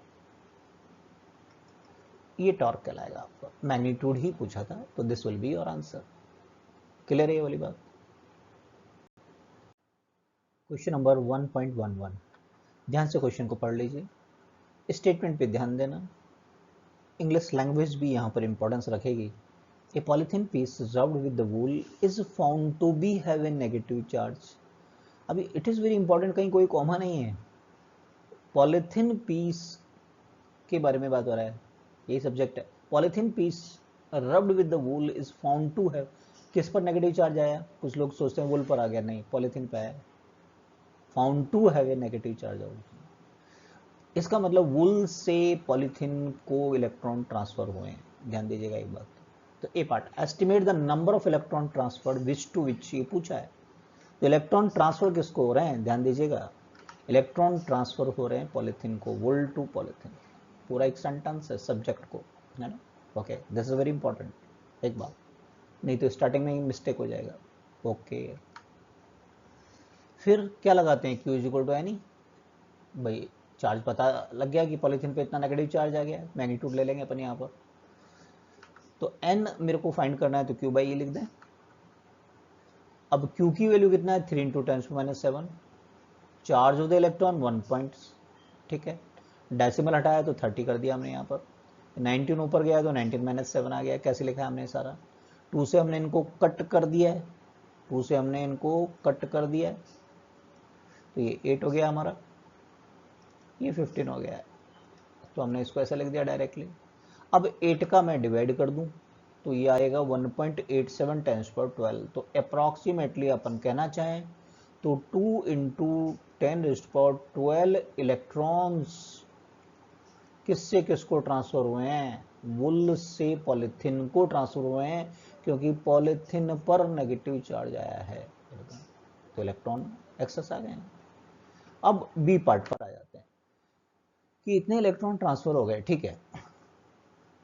ये टॉर्क कहलाएगा। आपका मैग्नीट्यूड ही पूछा था, तो this will be your answer. Clear है ये वाली बात? क्वेश्चन नंबर 1.11, ध्यान से क्वेश्चन को पढ़ लीजिए, स्टेटमेंट पे ध्यान देना, इंग्लिश लैंग्वेज भी यहाँ पर इंपॉर्टेंस रखेगी। A polythene piece rubbed with the wool is found to be have a negative charge. अभी इट इज़ वेरी इंपॉर्टेंट, कहीं कोई कॉमा नहीं है, पॉलीथीन पीस के बारे में बात हो रहा है, यही सब्जेक्ट है। Polythene piece rubbed with the wool is found to have, किस पर नेगेटिव चार्ज आया? कुछ लोग सोचते हैं वूल पर आ गया, नहीं, पॉलीथीन पे आया। Found to have a negative charge also, इसका मतलब वूल से पॉलीथीन को इलेक्ट्रॉन ट्रांसफर हुए हैं। ध्यान दीजिएगा एक बात। तो a part, estimate the number of electron transfer which to which, ये पूछा है। तो इलेक्ट्रॉन ट्रांसफर किसको हो रहे हैं? ध्यान दीजिएगा, इलेक्ट्रॉन ट्रांसफर हो रहे हैं पॉलीथीन को, वूल टू पॉलीथीन। पूरा एक सेंटेंस है सब्जेक्ट को, है ना? Okay, this is very important एक बात, नहीं तो स्टार्टिंग में ही मिस्टेक हो जाएगा। ओके, फिर क्या लगाते हैं? Q is equal to any, भाई चार्ज पता लग गया कि पॉलीथीन पे इतना नेगेटिव चार्ज आ गया, मैग्नीट्यूड ले लेंगे अपन यहाँ पर। तो n मेरे को फाइंड करना है, तो Q/E लिख दें। अब Q की वैल्यू कितना है? 3 × 10⁻⁷। Charge of the electron 1 point, ठीक है। डेसिमल हटाया तो 30 कर दिया हमने यहाँ पर। 19 ऊपर गया तो 19 - 7 आ गया। कैसे लिखा है हमने सारा? 2 से हमने इनको कट कर दिया है, 2 से हमने इनको कट कर दिया है, तो ये 8 हो गया हमारा, ये 15 हो गया है। तो हमने इसको ऐसा लिख दिया डायरेक्टली। अब 8 का मैं डिवाइड कर दूं तो ये आएगा 1.87 10⁻12। तो अप्रॉक्सीमेटली अपन कहना चाहें तो 2 × 10⁻12 इलेक्ट्रॉन्स किससे किसको ट्रांसफर हुए हैं? वुल से पॉलीथीन को ट्रांसफर हुए हैं, क्योंकि पॉलीथीन पर नेगेटिव चार्ज आया है, तो इलेक्ट्रॉन एक्सेस आ गए हैं। अब बी पार्ट पर आ जाते हैं कि इतने इलेक्ट्रॉन ट्रांसफर हो गए, ठीक है।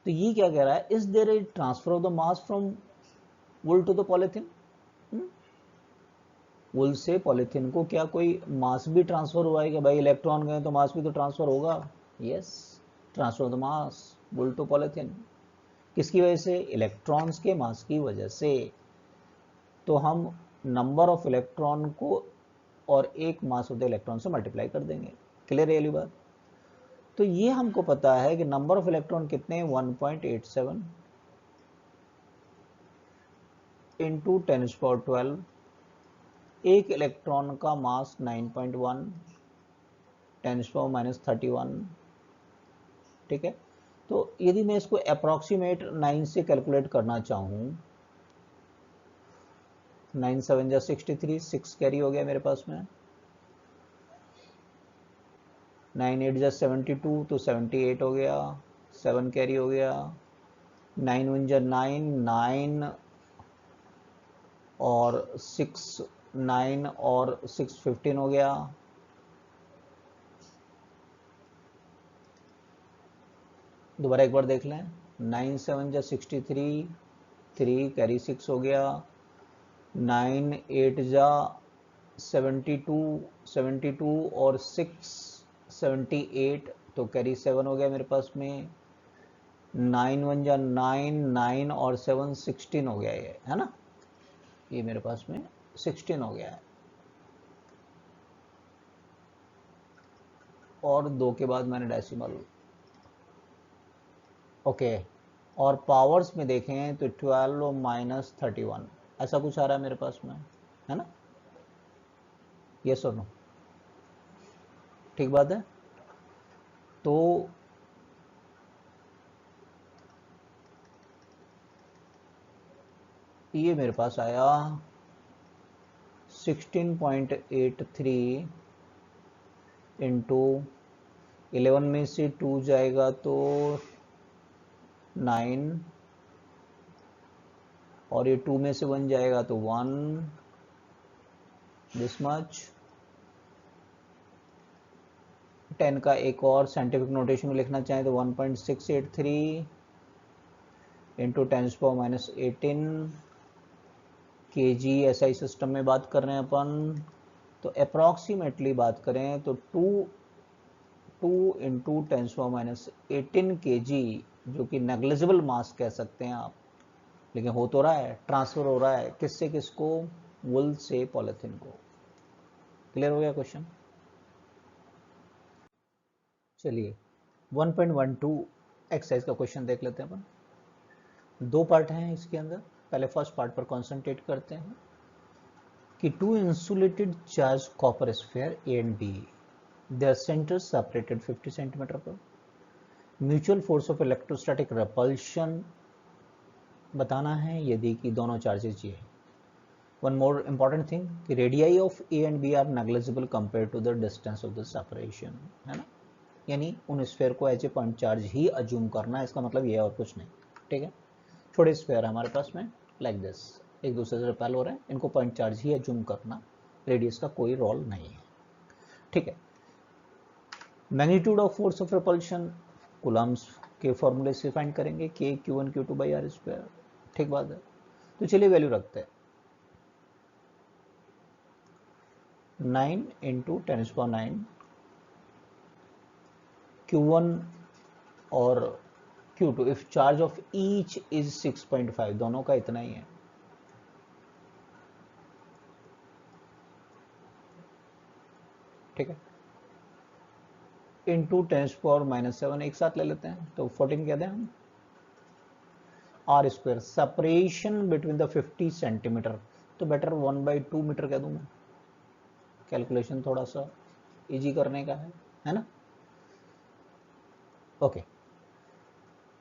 तो ये क्या कह रहा है? Is there a transfer of the mass from wool to the polythene? Wool से पॉलीथीन को क्या कोई मास भी ट्रांसफर हुआ है? कि भाई इलेक्ट्रॉन गए तो मास भी तो ट्रांसफर होगा। Yes, transfer of the mass wool to polythene, किसकी वजह से? इलेक्ट्रॉन्स के मास की वजह से। तो हम नंबर ऑफ इलेक्ट्रॉन को और एक मास ऑफ द इलेक्ट्रॉन से मल्टीप्लाई कर देंगे। क्लियर है ये बात? तो ये हमको पता है कि नंबर ऑफ इलेक्ट्रॉन कितने? 1.87 इंटू 10⁻12, एक इलेक्ट्रॉन का मास 9.1 10⁻31, ठीक है। तो यदि मैं इसको अप्रॉक्सीमेट 9 से कैलकुलेट करना चाहूँ, 9 × 7 = 63, 6 कैरी हो गया मेरे पास में, 9 × 8 = 72, तो 78 हो गया, 7 कैरी हो गया, 9 × 1 = 9, 9 और 6, 9 और 6 15 हो गया। दोबारा एक बार देख लें, 9 × 7 = 63, 3 कैरी 6 हो गया, 9 × 8 = 72, 72 और 6 78, तो कैरी 7 हो गया मेरे पास में। 9 × 1 = 9, 9 और 7 16 हो गया, ये है ना, ये मेरे पास में 16 हो गया है। और 2 के बाद मैंने डेसिमल, ओके। और पावर्स में देखें तो 12 - 31 ऐसा कुछ आ रहा है मेरे पास में, है ना? यस और नो? ठीक बात है। तो ये मेरे पास आया 16.83 इंटू 11 में से 2 जाएगा तो 9, और ये 2 में से 1 जाएगा तो 1 दिस मच। 10 का एक और साइंटिफिक नोटेशन में लिखना चाहें तो 1.683 इंटू 10⁻18 kg SI सिस्टम में बात कर रहे हैं अपन। तो अप्रॉक्सीमेटली बात करें तो 2 इंटू 10⁻18 kg, जो कि नेग्लिजिबल मास कह सकते हैं आप, लेकिन हो तो रहा है, ट्रांसफर हो रहा है किससे किसको, वुल से पॉलिथीन को। क्लियर हो गया क्वेश्चन। चलिए 1.12 एक्सरसाइज का क्वेश्चन देख लेते हैं अपन। 2 पार्ट हैं इसके अंदर। पहले फर्स्ट पार्ट पर कॉन्सेंट्रेट करते हैं कि 2 insulated charge copper sphere A and B, their centres separated 50 centimetre पर। Mutual force of electrostatic repulsion बताना है यदि कि दोनों चार्जेज ये है। वन मोर इंपॉर्टेंट थिंग कि radii of A and B are negligible compare to the distance of the separation, है ना। यानी उन स्फीयर को एज ए पॉइंट चार्ज ही अज्यूम करना है, इसका मतलब ये और कुछ नहीं। ठीक है, छोटे स्फीयर हमारे पास में लाइक दिस, एक दूसरे से रिपेल हो रहे हैं, इनको पॉइंट चार्ज ही अज्यूम करना, रेडियस का कोई रोल नहीं है। ठीक है, magnitude of force of repulsion Coulomb's के फॉर्मूले से फाइंड करेंगे, के Q1 Q2 by are square. ठीक बात है, तो चलिए वैल्यू रखते हैं 9 इंटू 10⁻9 Q1 और Q2 if charge of each is 6.5, दोनों का इतना ही है। ठीक है, इंटू 10⁻7 एक साथ ले लेते हैं तो 14 कहते हैं हम, r square separation between the 50 centimetre, तो बेटर 1/2 मीटर कह दूं मैं, कैलकुलेशन थोड़ा सा इजी करने का है ना। ओके,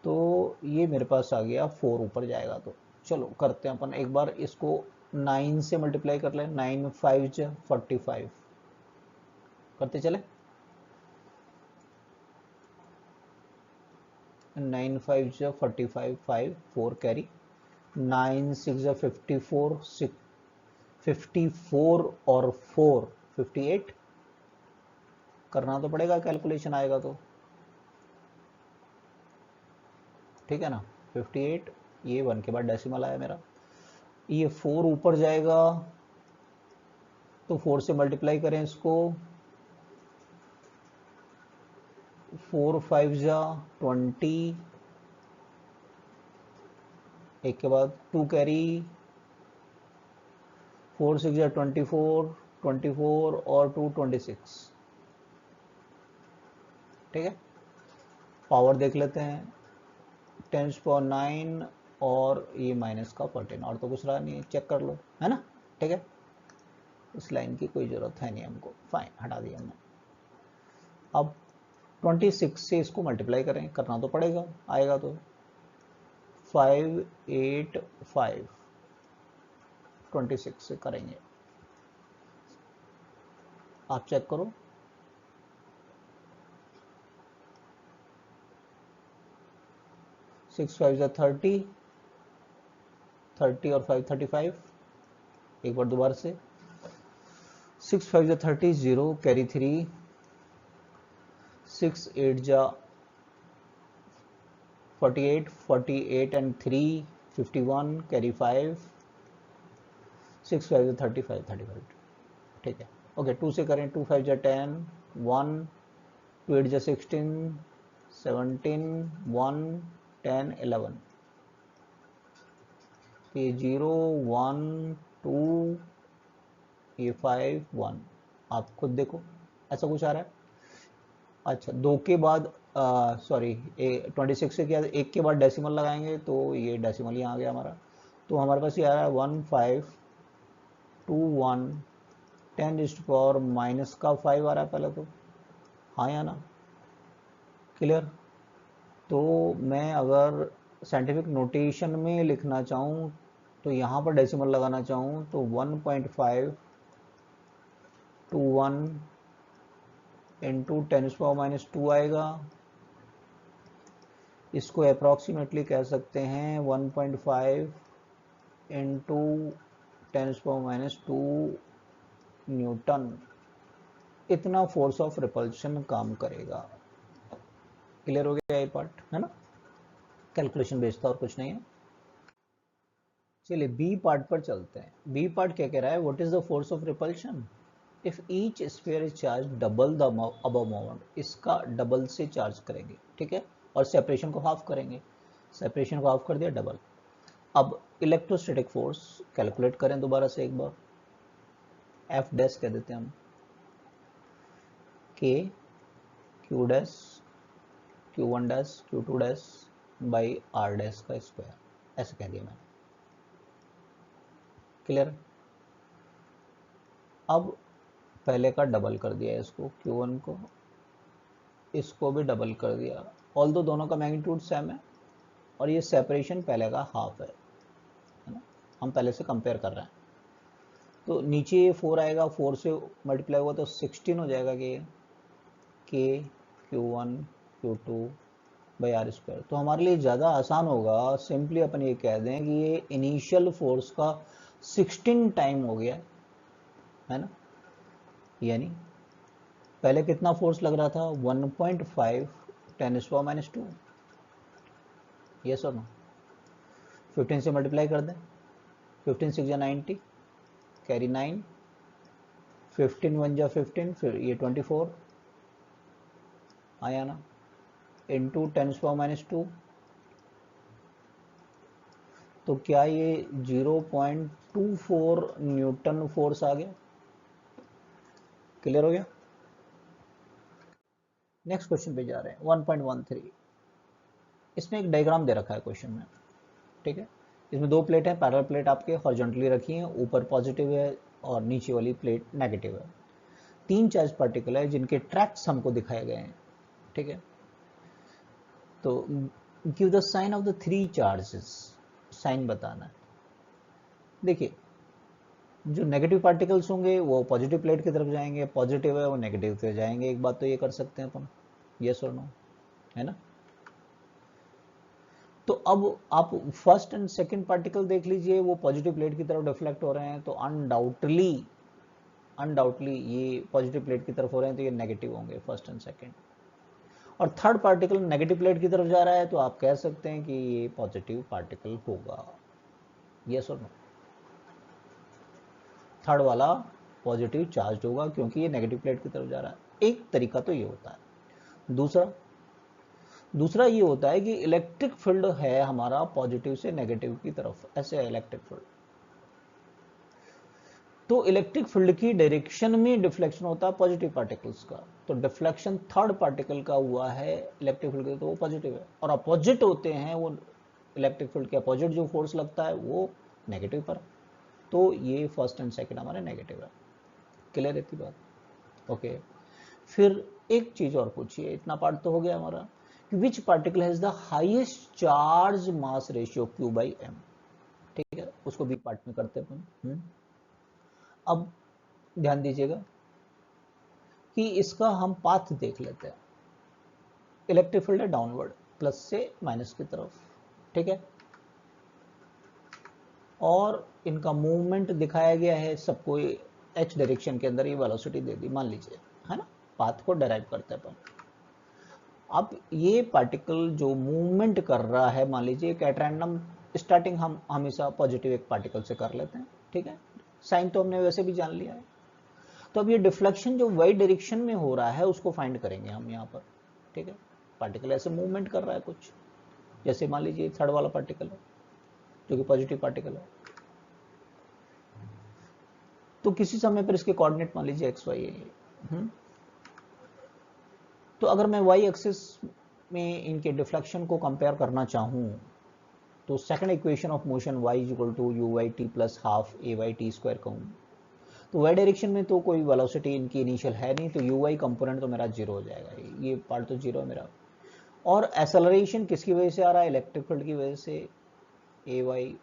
तो ये मेरे पास आ गया 4 ऊपर जाएगा, तो चलो करते हैं अपन एक बार इसको 9 से मल्टीप्लाई कर लें, 9 5 45 करते चले, 9 5 45 5 4 कैरी, 9 6 54 6 54 और 4 58 करना तो पड़ेगा, कैलकुलेशन आएगा तो। ठीक है ना, 58, ये 1 के बाद डेसिमल आया मेरा, ये 4 ऊपर जाएगा तो 4 से मल्टीप्लाई करें इसको, 4 5 20, एक के बाद 2 कैरी, 4 6 24 24 और 2 26। ठीक है, पावर देख लेते हैं 10⁻9 और ये माइनस का 14, और तो कुछ रहा नहीं है, चेक कर लो, है ना। ठीक है, इस लाइन की कोई जरूरत है नहीं हमको, फाइन, हटा दिया हमने। अब 26 से इसको मल्टीप्लाई करें, करना तो पड़ेगा, आएगा तो 5 8 5, 26 से करेंगे, आप चेक करो, 6 5 30, 30 और 5 35, एक बार दोबारा से 6 5 30 0 कैरी 3, 6 8 48 48 एंड 3 51 कैरी 5, 6 5 35 35। ठीक है, ओके, 2 से करें, 2 5 10, 1 2 8 16 17 1 10 11, ये 0 1 2, ये 5 1, आप खुद देखो ऐसा कुछ आ रहा है। अच्छा, 2 के बाद सॉरी 26 से क्या, 1 के बाद डेसिमल लगाएंगे तो ये डेसिमल यहाँ आ गया हमारा, तो हमारे पास ये आ रहा है 1 5 2 1 10⁻⁻, माइनस का 5 आ रहा है पहले तो, हाँ या ना, क्लियर। तो मैं अगर साइंटिफिक नोटेशन में लिखना चाहूँ तो यहाँ पर डेसिमल लगाना चाहूँ तो 1.5 2 1 इंटू 10⁻² आएगा, इसको अप्रॉक्सीमेटली कह सकते हैं 1.5 इंटू 10⁻², न्यूटन, इतना फोर्स ऑफ रिपल्शन काम करेगा। क्लियर हो गया ये पार्ट, है ना? कैलकुलेशन बेस्ड था और कुछ नहीं है। चलिए बी पार्ट पर चलते हैं। बी पार्ट क्या कह रहा है, what is the force of repulsion if each sphere is charge double the above amount. इसका डबल से चार्ज करेंगे, ठीक है, और सेपरेशन को हाफ करेंगे। सेपरेशन को हाफ कर दिया, डबल। अब इलेक्ट्रोस्टैटिक फोर्स कैलकुलेट करें दोबारा से एक बार। एफ डैश कह देते हैं हम, k q dash, Q1 dash, Q2 dash by r dash का स्क्वायर, ऐसे कह दिया मैंने। क्लियर? अब पहले का डबल कर दिया इसको, Q1 को, इसको भी डबल कर दिया। ऑल्दो दोनों का मैग्नीट्यूड सेम है और ये सेपरेशन पहले का हाफ है ना? हम पहले से कंपेयर कर रहे हैं। तो नीचे ये 4 आएगा, 4 से मल्टीप्लाई हुआ तो 16 हो जाएगा कि के Q1 Q2 by are square. तो हमारे लिए ज़्यादा आसान होगा, सिंपली अपन ये कह दें कि ये इनिशियल फोर्स का 16 टाइम हो गया, है ना? यानी पहले कितना फोर्स लग रहा था, 1.5 10⁻²। यस और नो? 15 से मल्टीप्लाई कर दें, 15 6 90, कैरी 9, 15 1 15, फिर ये 24 आया ना, इंटू 10⁻²। तो क्या ये 0.24 न्यूटन फोर्स आ गया? क्लियर हो गया? नेक्स्ट क्वेश्चन पे जा रहे हैं, 1.13। इसमें एक डायग्राम दे रखा है क्वेश्चन में, ठीक है। इसमें दो प्लेट है, पैरेलल प्लेट आपके हॉरिजॉन्टली रखी है, ऊपर पॉजिटिव है और नीचे वाली प्लेट नेगेटिव है। 3 चार्ज पार्टिकल है जिनके ट्रैक्स हमको दिखाए गए हैं, ठीक है। तो give the sign of the 3 charges, sign बताना है। देखिए जो नेगेटिव पार्टिकल्स होंगे वो पॉजिटिव प्लेट की तरफ जाएंगे, पॉजिटिव है वो नेगेटिव की तरफ जाएंगे। एक बात तो ये कर सकते हैं अपन, यस और नो, है ना? तो अब आप फर्स्ट एंड सेकंड पार्टिकल देख लीजिए, वो पॉजिटिव प्लेट की तरफ डिफ्लेक्ट हो रहे हैं, तो अनडाउटली ये पॉजिटिव प्लेट की तरफ हो रहे हैं, तो ये नेगेटिव होंगे फर्स्ट एंड सेकंड। और थर्ड पार्टिकल नेगेटिव प्लेट की तरफ जा रहा है, तो आप कह सकते हैं कि ये पॉजिटिव पार्टिकल होगा, यस और नो? थर्ड वाला पॉजिटिव चार्ज होगा क्योंकि ये नेगेटिव प्लेट की तरफ जा रहा है। एक तरीका तो ये होता है। दूसरा ये होता है कि इलेक्ट्रिक फील्ड है हमारा पॉजिटिव से नेगेटिव की तरफ, ऐसे है इलेक्ट्रिक फील्ड। तो इलेक्ट्रिक फील्ड की डायरेक्शन में डिफ्लेक्शन होता है पॉजिटिव पार्टिकल्स का, तो डिफ्लेक्शन थर्ड पार्टिकल का हुआ है इलेक्ट्रिक फील्ड का, तो वो पॉजिटिव है। और अपोजिट होते हैं वो, इलेक्ट्रिक फील्ड के अपोजिट जो फोर्स लगता है वो नेगेटिव पर, तो ये फर्स्ट एंड सेकंड हमारे नेगेटिव है। क्लियर रहती बात? ओके। फिर एक चीज और पूछिए, इतना पार्ट तो हो गया हमारा, कि which particle has the highest charge mass ratio Q/m, ठीक है, उसको बी पार्ट में करते हैं। अब ध्यान दीजिएगा कि इसका हम पाथ देख लेते हैं। इलेक्ट्रिक फील्ड है डाउनवर्ड, प्लस से माइनस की तरफ, ठीक है, और इनका मूवमेंट दिखाया गया है सबको एच डायरेक्शन के अंदर, ये वेलोसिटी दे दी मान लीजिए, है ना? पाथ को डेराइव करते हैं अपन। अब ये पार्टिकल जो मूवमेंट कर रहा है, मान लीजिए एट रैंडम, स्टार्टिंग हम हमेशा पॉजिटिव एक पार्टिकल से कर लेते हैं, ठीक है, साइन तो हमने वैसे भी जान लिया है। तो अब ये डिफ्लेक्शन जो वाई डायरेक्शन में हो रहा है उसको फाइंड करेंगे हम यहाँ पर, ठीक है। पार्टिकल ऐसे मूवमेंट कर रहा है कुछ, जैसे मान लीजिए थर्ड वाला पार्टिकल है जो कि पॉजिटिव पार्टिकल है, तो किसी समय पर इसके कोऑर्डिनेट मान लीजिए एक्स वाई है। तो अगर मैं वाई एक्सिस में इनके डिफ्लेक्शन को कंपेयर करना चाहूँ, तो second equation of motion y equal to u y t plus half a y t square कहूँ, तो वाई डायरेक्शन में तो कोई वेलोसिटी इनकी इनिशियल है नहीं, तो यू वाई कंपोनेंट तो मेरा जीरो हो जाएगा, ये पार्ट तो जीरो है मेरा। और एक्सेलरेशन किसकी वजह से आ रहा है, इलेक्ट्रिक फील्ड की वजह से। ए वाई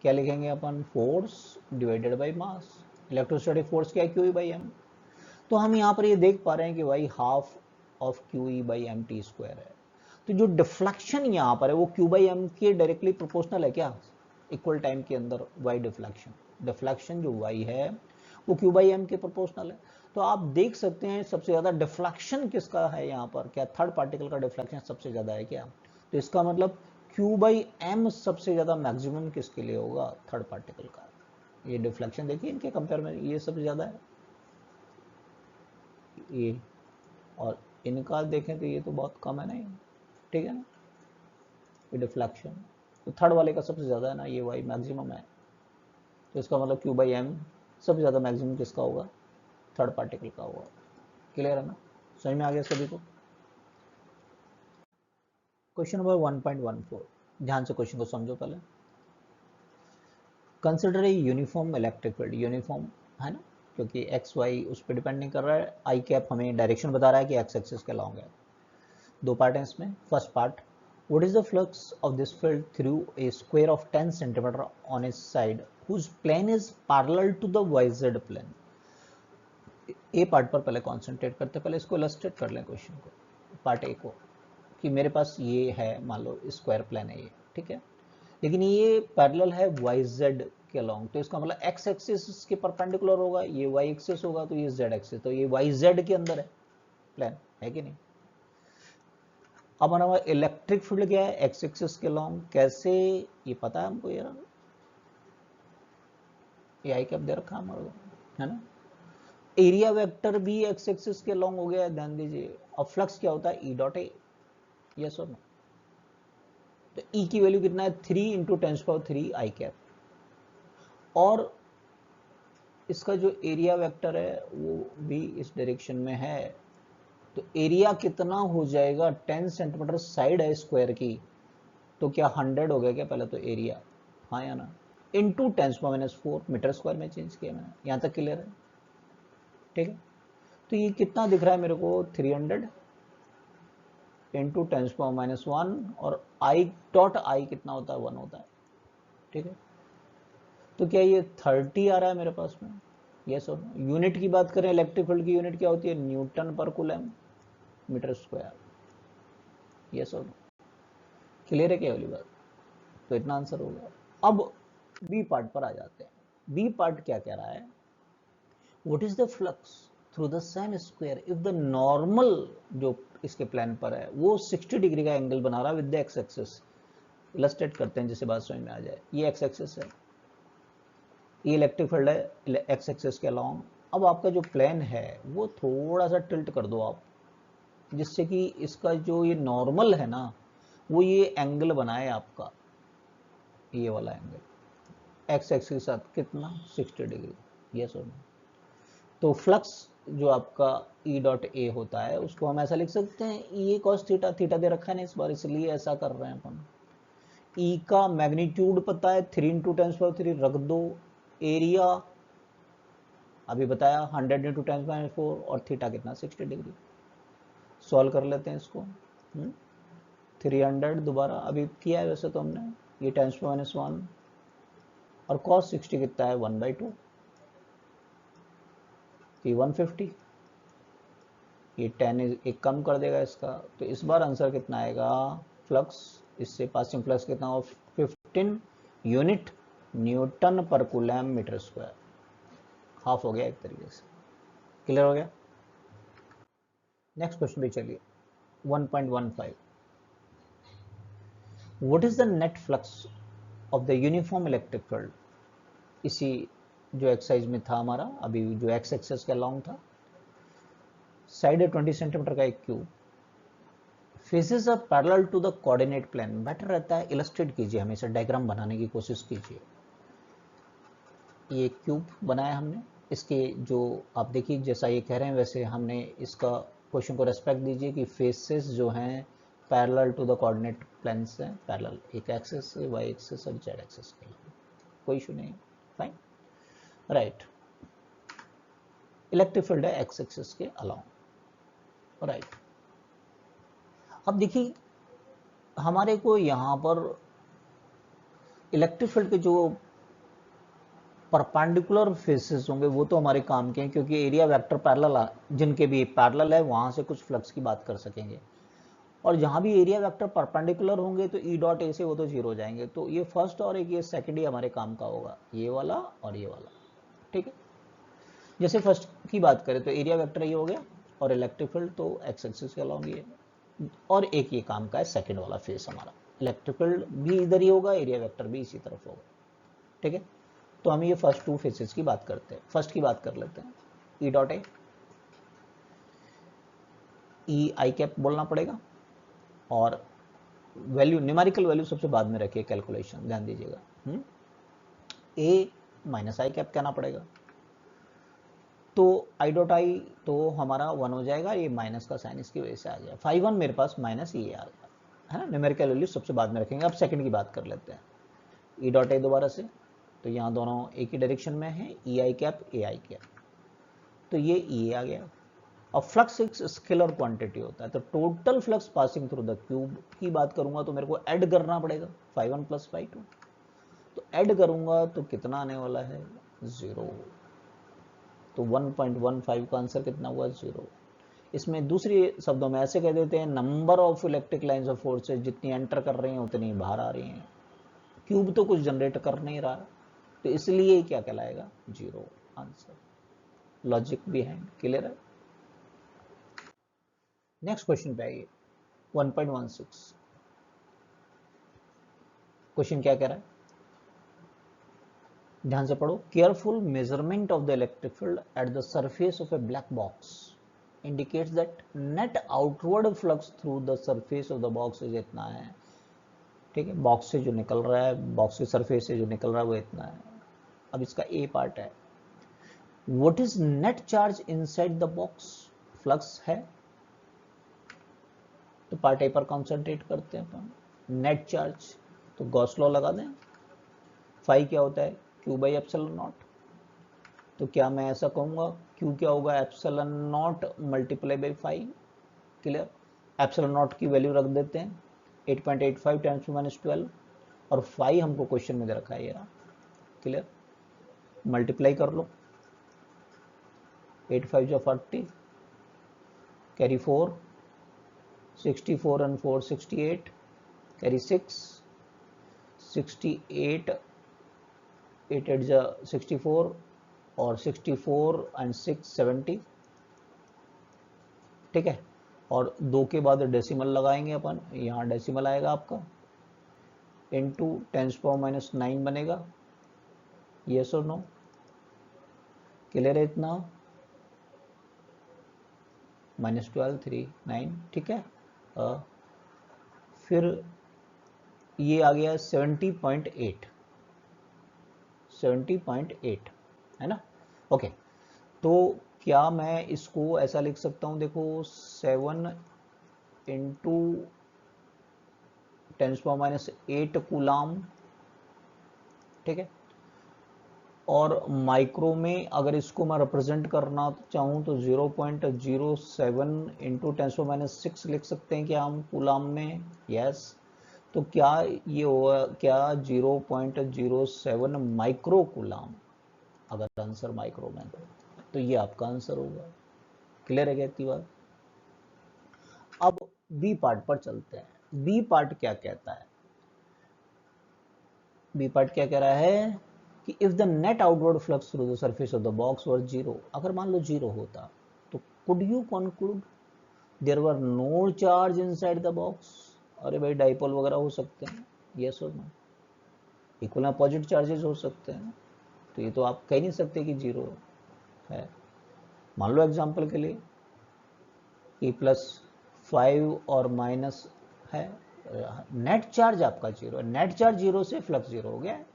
क्या लिखेंगे अपन, force divided by mass. Electrostatic force क्या है, क्यू ई बाई एम। तो हम यहाँ पर ये देख पा रहे हैं कि y half of q E by m t square है। तो जो डिफ्लेक्शन यहाँ पर है वो क्यू बाई एम के डायरेक्टली प्रोपोर्शनल है क्या, इक्वल टाइम के अंदर y डिफ्लेक्शन, डिफ्लेक्शन जो y है वो q बाई एम के प्रोपोर्शनल है। तो आप देख सकते हैं सबसे ज्यादा डिफ्लेक्शन किसका है यहाँ पर, क्या थर्ड पार्टिकल का डिफ्लेक्शन सबसे ज्यादा है क्या? तो इसका मतलब q बाई एम सबसे ज्यादा मैक्सिमम किसके लिए होगा, थर्ड पार्टिकल का। ये डिफ्लेक्शन देखिए इनके कंपेयर में ये सबसे ज्यादा है ये, और इनका देखें तो ये तो बहुत कम है ना, ठीक है ना, ये डिफ्लेक्शन तो थर्ड वाले का सबसे ज्यादा है ना, ये वाई मैक्सिमम है। तो इसका मतलब क्यू बाई एम सबसे ज्यादा मैक्सिमम किसका होगा, थर्ड पार्टिकल का होगा। क्लियर है ना, समझ में आ गया सभी को। क्वेश्चन नंबर 1.14, ध्यान से क्वेश्चन को समझो पहले। Consider a uniform electric field, uniform है ना, क्योंकि एक्स वाई उस पर डिपेंड नहीं कर रहा है, आई कैप हमें डायरेक्शन बता रहा है कि एक्स एक्सिस के लॉन्ग है। दो पार्ट है इसमें। First part, what is the flux of this field through a square of 10 centimeter on its side whose plane is parallel to the yz plane। A part पर पहले concentrate करते, पहले इसको इलस्ट्रेट कर लें क्वेश्चन को, पार्ट ए को, कि मेरे पास ये है, मान लो स्क्वायर प्लेन है ये, ठीक है, लेकिन ये पैरेलल है yz के लॉन्ग, तो इसका मतलब x एक्सिस के परपेंडिकुलर होगा, ये y एक्सिस होगा, तो ये z एक्सिस, तो ये yz के अंदर है प्लेन, है कि नहीं। अब हमारा इलेक्ट्रिक फील्ड क्या है, एक्स एक्सिस के लॉन्ग, कैसे ये पता है हमको यार, ये आई कैप दे रखा हमारे, है ना। एरिया वेक्टर भी एक्स एक्सिस के लॉन्ग हो गया है, ध्यान दीजिए। अब फ्लक्स क्या होता है, ई डॉट ए, यस और नो। तो ई की वैल्यू कितना है, 3 इंटू 10⁻³ आई कैप, और इसका जो एरिया वेक्टर है वो भी इस डायरेक्शन में है, तो एरिया कितना हो जाएगा, 10 सेंटीमीटर साइड है स्क्वायर की, तो क्या 100 हो गया क्या पहले तो एरिया, हाँ या ना, इंटू 10⁻⁴ मीटर स्क्वायर में चेंज किया मैंने, यहां तक क्लियर है, ठीक है। तो ये कितना दिख रहा है मेरे को, 300 इंटू 10⁻⁻1, और आई डॉट आई कितना होता है, 1 होता है, ठीक है। तो क्या ये 30 आ रहा है मेरे पास में, यस और नो। यूनिट की बात करें, इलेक्ट्रिक फील्ड की यूनिट क्या होती है, न्यूटन पर कूलम मीटर स्क्वायर, यस और नो। क्लियर है क्या वाली बात, तो इतना आंसर होगा। अब बी पार्ट पर आ जाते हैं। बी पार्ट क्या कह रहा है, what is the flux through the same square if the normal जो इसके प्लान पर है वो 60 डिग्री का एंगल बना रहा है with the x axis. Illustrate करते हैं जिससे बात समझ में आ जाए। ये एक्स एक्सिस है, ये इलेक्ट्रिक फील्ड है एक्स एक्सिस के अलोंग। अब आपका जो प्लेन है वो थोड़ा सा टिल्ट कर दो आप, जिससे कि इसका जो ये नॉर्मल है ना वो ये एंगल बनाए आपका, ये वाला एंगल एक्स एक्सिस के साथ कितना, 60 डिग्री, यस और नो। तो फ्लक्स जो आपका ई डॉट ए होता है उसको हम ऐसा लिख सकते हैं, ई कॉस थीटा, थीटा दे रखा है ना इस बार, इसलिए ऐसा कर रहे हैं अपन। ई का मैग्नीट्यूड पता है, 3 इंटू 10⁻³ रख दो, एरिया अभी बताया 100 इंटू 10⁻⁴, और थीटा कितना, 60 डिग्री। सॉल्व कर लेते हैं इसको। 300 दोबारा अभी किया है वैसे तो हमने, ये 10⁻⁻1, और cos 60 कितना है, 1/2, ये 150, ये 10 एक कम कर देगा इसका, तो इस बार आंसर कितना आएगा, फ्लक्स इससे पासिंग फ्लक्स कितना हो, 15 यूनिट न्यूटन पर कूलम मीटर स्क्वायर, हाफ हो गया एक तरीके से। क्लियर हो गया। नेक्स्ट क्वेश्चन भी चलिए, 1.15, what is the net flux of the uniform electric field. इसी जो एक्सरसाइज में था हमारा अभी, जो एक्स एक्सिस का लॉन्ग था, साइड है 20 सेंटीमीटर का एक cube, faces are parallel to the coordinate plane. Better रहता है इलस्ट्रेट कीजिए, हमेशा डायग्राम बनाने की कोशिश कीजिए। ये क्यूब बनाया हमने, इसके जो आप देखिए जैसा ये कह रहे हैं वैसे हमने इसका क्वेश्चन को रेस्पेक्ट दीजिए कि फेसेस जो हैं parallel to the coordinate plane से पैरेलल, एक एक्सिस से वाई एक्सिस और जेड एक्सिस के लिए, कोई इशू नहीं, फाइन, राइट। इलेक्ट्रिक फील्ड है एक्स एक्सिस के अलोंग, राइट। अब देखिए हमारे को यहाँ पर इलेक्ट्रिक फील्ड के जो परपेंडिकुलर फेसेस होंगे वो तो हमारे काम के हैं, क्योंकि एरिया वेक्टर पैरेलल, जिनके भी पैरेलल है वहां से कुछ फ्लक्स की बात कर सकेंगे। और जहां भी एरिया वेक्टर परपेंडिकुलर होंगे तो ई डॉट ए से वो तो जीरो हो जाएंगे। तो ये फर्स्ट और एक ये सेकंड ही हमारे काम का होगा, ये वाला और ये वाला। ठीक है, जैसे फर्स्ट की बात करें तो एरिया वेक्टर ये हो गया और इलेक्ट्रिक फील्ड तो एक्स एक्सिस के अलॉन्ग ये, और एक ये काम का है सेकंड वाला फेस हमारा, इलेक्ट्रिक फील्ड भी इधर ही होगा, एरिया वेक्टर भी इसी तरफ होगा। ठीक है, तो हम ये फर्स्ट टू फेसेस की बात करते हैं। फर्स्ट की बात कर लेते हैं, E dot A, E I cap बोलना पड़ेगा, और वैल्यू न्यूमेरिकल वैल्यू सबसे बाद में रखिए, कैलकुलेशन ध्यान दीजिएगा। ए माइनस आई कैप कहना पड़ेगा, तो आई डॉट आई तो हमारा 1 हो जाएगा, ये माइनस का साइन इसकी वजह से आ गया, फाई 1 मेरे पास माइनस ये आ गया, है ना। न्यूमेरिकल वैल्यू सबसे बाद में रखेंगे। अब सेकंड की बात कर लेते हैं, ई डॉट ए दोबारा से, तो यहाँ दोनों एक ही डायरेक्शन में है, ई आई कैप ए आई कैप, तो ये ई आ गया। और फ्लक्स एक स्केलर क्वांटिटी होता है, तो total flux passing through the cube की बात करूंगा तो मेरे को ऐड करना पड़ेगा, फाई 1 प्लस फाई 2, तो ऐड करूंगा तो कितना आने वाला है, 0। तो 1.15 का आंसर कितना हुआ, 0। इसमें दूसरी शब्दों में ऐसे कह देते हैं, number of electric lines of forces जितनी एंटर कर रही हैं उतनी बाहर आ रही हैं, क्यूब तो कुछ जनरेट कर नहीं रहा, तो इसलिए क्या कहलाएगा, 0 आंसर। लॉजिक बिहाइंड क्लियर है। नेक्स्ट क्वेश्चन पे आइए, 1.16। क्वेश्चन क्या कह रहा है, ध्यान से पढ़ो। Careful measurement of the electric field at the surface of A black box indicates that net outward flux through the surface of the box is इतना है। ठीक है, बॉक्स से जो निकल रहा है, बॉक्स के सरफेस से जो निकल रहा है वो इतना है। अब इसका ए पार्ट है, what is net charge inside the box, flux है, तो पार्ट ए पर कॉन्सेंट्रेट करते हैं अपन। नेट चार्ज तो गॉस लॉ लगा दें, फाई क्या होता है, क्यू बाई एप्सिलॉन नॉट, तो क्या मैं ऐसा कहूंगा, क्यू क्या होगा, epsilon not multiply by phi. Clear, epsilon not की वैल्यू रख देते हैं 8.85 × 10⁻12, और फाई हमको क्वेश्चन में दे रखा है ये। क्लियर, मल्टीप्लाई कर लो, 8 5 जो 40, कैरी 4, 64 and 4 68, कैरी 6, 68 8 8 जा 64, और 64 and 6 70। ठीक है, और 2 के बाद डेसिमल लगाएंगे अपन, यहाँ डेसिमल आएगा आपका, इनटू 10⁻⁹ बनेगा, यस और नो, क्लियर है इतना, -12 3 9। ठीक है, फिर ये आ गया 70.8, 70.8 है ना। ओके, तो क्या मैं इसको ऐसा लिख सकता हूं, देखो 7 इंटू 10⁻⁸ कूलाम। ठीक है, और माइक्रो में अगर इसको मैं रिप्रेजेंट करना चाहूँ तो 0.07 इंटू 10⁻⁶ लिख सकते हैं क्या हम कूलाम में, यस। तो क्या ये होगा, क्या 0.07 माइक्रो कूलाम, अगर आंसर माइक्रो में तो ये आपका आंसर होगा। क्लियर है क्या इतनी बात। अब बी पार्ट पर चलते हैं, बी पार्ट क्या कहता है, बी पार्ट क्या कह रहा है कि if the net outward flux through the surface of the box were 0, अगर मान लो 0 होता तो could you conclude there were no charge inside the box. अरे भाई डाइपोल वगैरह हो सकते हैं, यस और नो, इक्वल अपोजिट चार्जेस हो सकते हैं, तो ये तो आप कह नहीं सकते कि 0 है। मान लो एग्जांपल के लिए E +5 और माइनस है, नेट चार्ज आपका 0 है, नेट चार्ज 0 से फ्लक्स 0 हो गया है,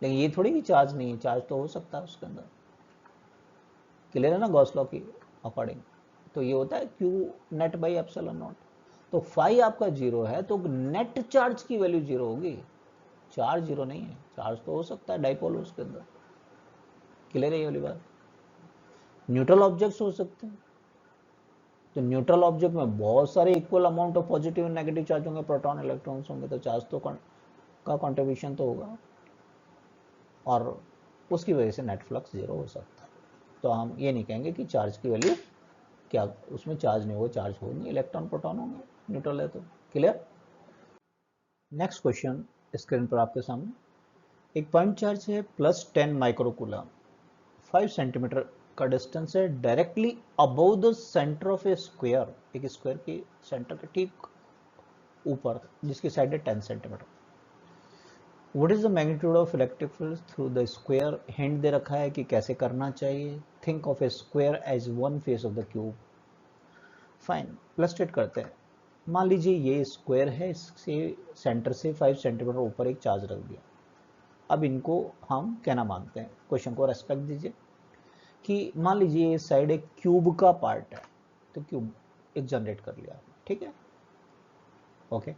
लेकिन ये थोड़ी कि चार्ज नहीं है, चार्ज तो हो सकता है उसके अंदर। क्लियर है ना गॉस लॉ की अकॉर्डिंग, तो ये होता है Q net by epsilon not. तो फाई आपका 0 है तो नेट चार्ज की वैल्यू 0 होगी, चार्ज 0 नहीं है, चार्ज तो हो सकता है डाइपोल उसके अंदर। क्लियर है ये वाली बात। न्यूट्रल ऑब्जेक्ट्स हो सकते हैं, तो न्यूट्रल ऑब्जेक्ट में बहुत सारे equal amount of positive and negative charge होंगे, प्रोटॉन इलेक्ट्रॉन्स होंगे, तो चार्ज तो का कंट्रीब्यूशन तो होगा, और उसकी वजह से नेट फ्लक्स 0 हो सकता है। तो हम ये नहीं कहेंगे कि चार्ज की वैल्यू क्या, उसमें चार्ज नहीं होगा, चार्ज हो नहीं, इलेक्ट्रॉन प्रोटॉन होंगे, न्यूट्रल है तो। क्लियर। नेक्स्ट क्वेश्चन स्क्रीन पर आपके सामने, एक पॉइंट चार्ज है +10 माइक्रोकूलम, 5 सेंटीमीटर का डिस्टेंस है directly above the centre of a square, एक स्क्वायर के सेंटर के ठीक ऊपर जिसकी साइड है 10 centimetre. What is the magnitude of electric field through the square, hint दे रखा है कि कैसे करना चाहिए। Think of a square as one face of the cube. Fine, illustrate करते हैं। मान लीजिए ये स्क्वायर है, इससे सेंटर से 5 सेंटीमीटर ऊपर एक चार्ज रख दिया। अब इनको हम कहना मानते हैं, क्वेश्चन को रेस्पेक्ट दीजिए कि मान लीजिए ये साइड एक क्यूब का पार्ट है, तो क्यूब एक जनरेट कर लिया, ठीक है, ओके।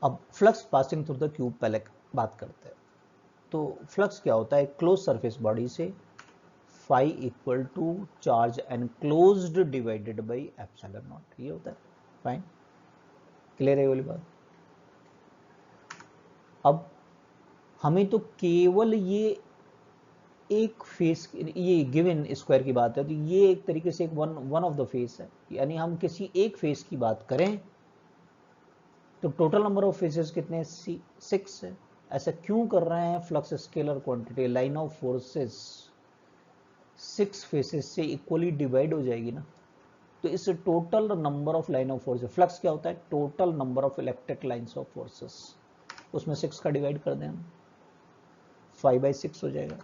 अब flux passing through the cube पहले बात करते हैं। तो फ्लक्स क्या होता है, क्लोज सरफेस बॉडी से phi equal to charge enclosed divided by epsilon not, ये होता है। फाइन, क्लियर है वाली बात। अब हमें तो केवल ये एक फेस, ये गिवन स्क्वायर की बात है, तो ये एक तरीके से एक वन ऑफ द फेस है, यानी हम किसी एक फेस की बात करें तो टोटल नंबर ऑफ फेसेस कितने, 6 है। ऐसा क्यों कर रहे हैं, flux scalar quantity, line of forces 6 faces से इक्वली डिवाइड हो जाएगी ना, तो इस total number of line of forces, flux क्या होता है, total number of electric lines of forces, उसमें 6 का डिवाइड कर दें हम, 5/6 हो जाएगा।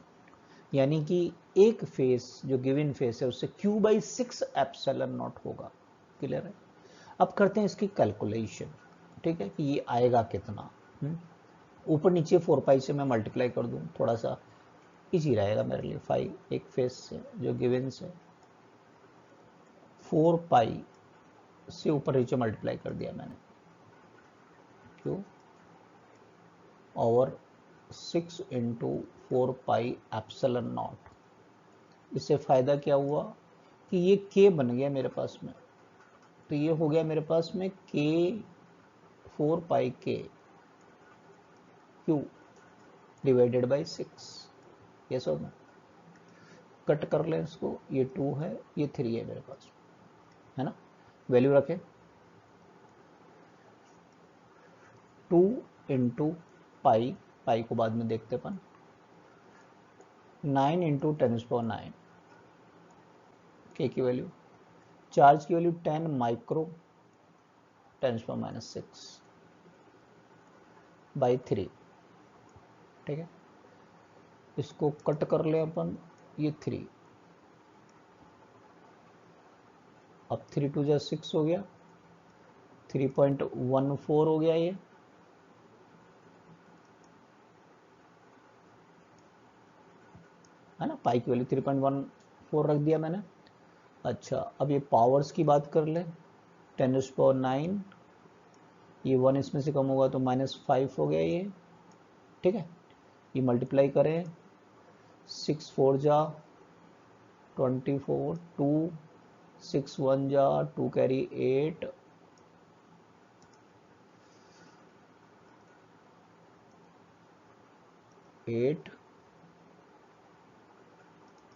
यानी कि एक फेस जो गिवन फेस है उससे Q/6 एप्सिलॉन नॉट होगा। क्लियर है। अब करते हैं इसकी कैलकुलेशन, ठीक है, कि ये आएगा कितना। ऊपर नीचे 4 पाई से मैं मल्टीप्लाई कर दूं, थोड़ा सा इजी रहेगा मेरे लिए। 5 एक फेस से जो गिवन से 4 पाई से ऊपर नीचे मल्टीप्लाई कर दिया मैंने, क्यों, और 6 × 4 पाई एप्सिलॉन नॉट। इससे फायदा क्या हुआ कि ये k बन गया मेरे पास में, तो ये हो गया मेरे पास में k 4 pi k Q divided by 6। ये सब कट कर लें इसको, ये 2 है, ये 3 है मेरे पास, है ना। वैल्यू रखें 2 × पाई, पाई को बाद में देखते अपन, 9 × 10⁹ के की वैल्यू, चार्ज की वैल्यू 10 माइक्रो 10⁻⁶ बाई 3, ठीक है। इसको कट कर ले अपन, ये 3, अब 3 × 2 = 6 हो गया, 3.14 हो गया ये, है ना। पाई की वैल्यू 3.14 रख दिया मैंने। अच्छा, अब ये पावर्स की बात कर ले, 10⁹, ये 1 इसमें से कम होगा तो -5 हो गया ये, ठीक है। ये मल्टीप्लाई करें, 6 4 जा 24, 2 6 1 जा 2 कैरी 8,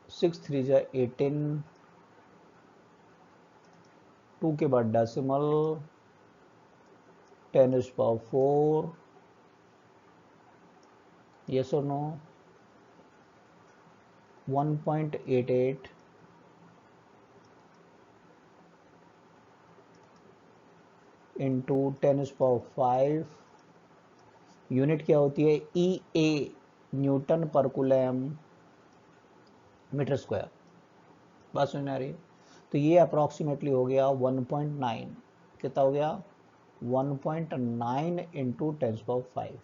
6 3 जा 18, 2 के बाद decimal, 10⁴, yes or no, 1.88 into 10⁵, unit क्या होती है, EA, न्यूटन पर कूलम मीटर स्क्वायर। बात सुनने आ रही है। तो ये अप्रॉक्सीमेटली हो गया 1.9, कितना हो गया, 1.9 इंटू 10⁵,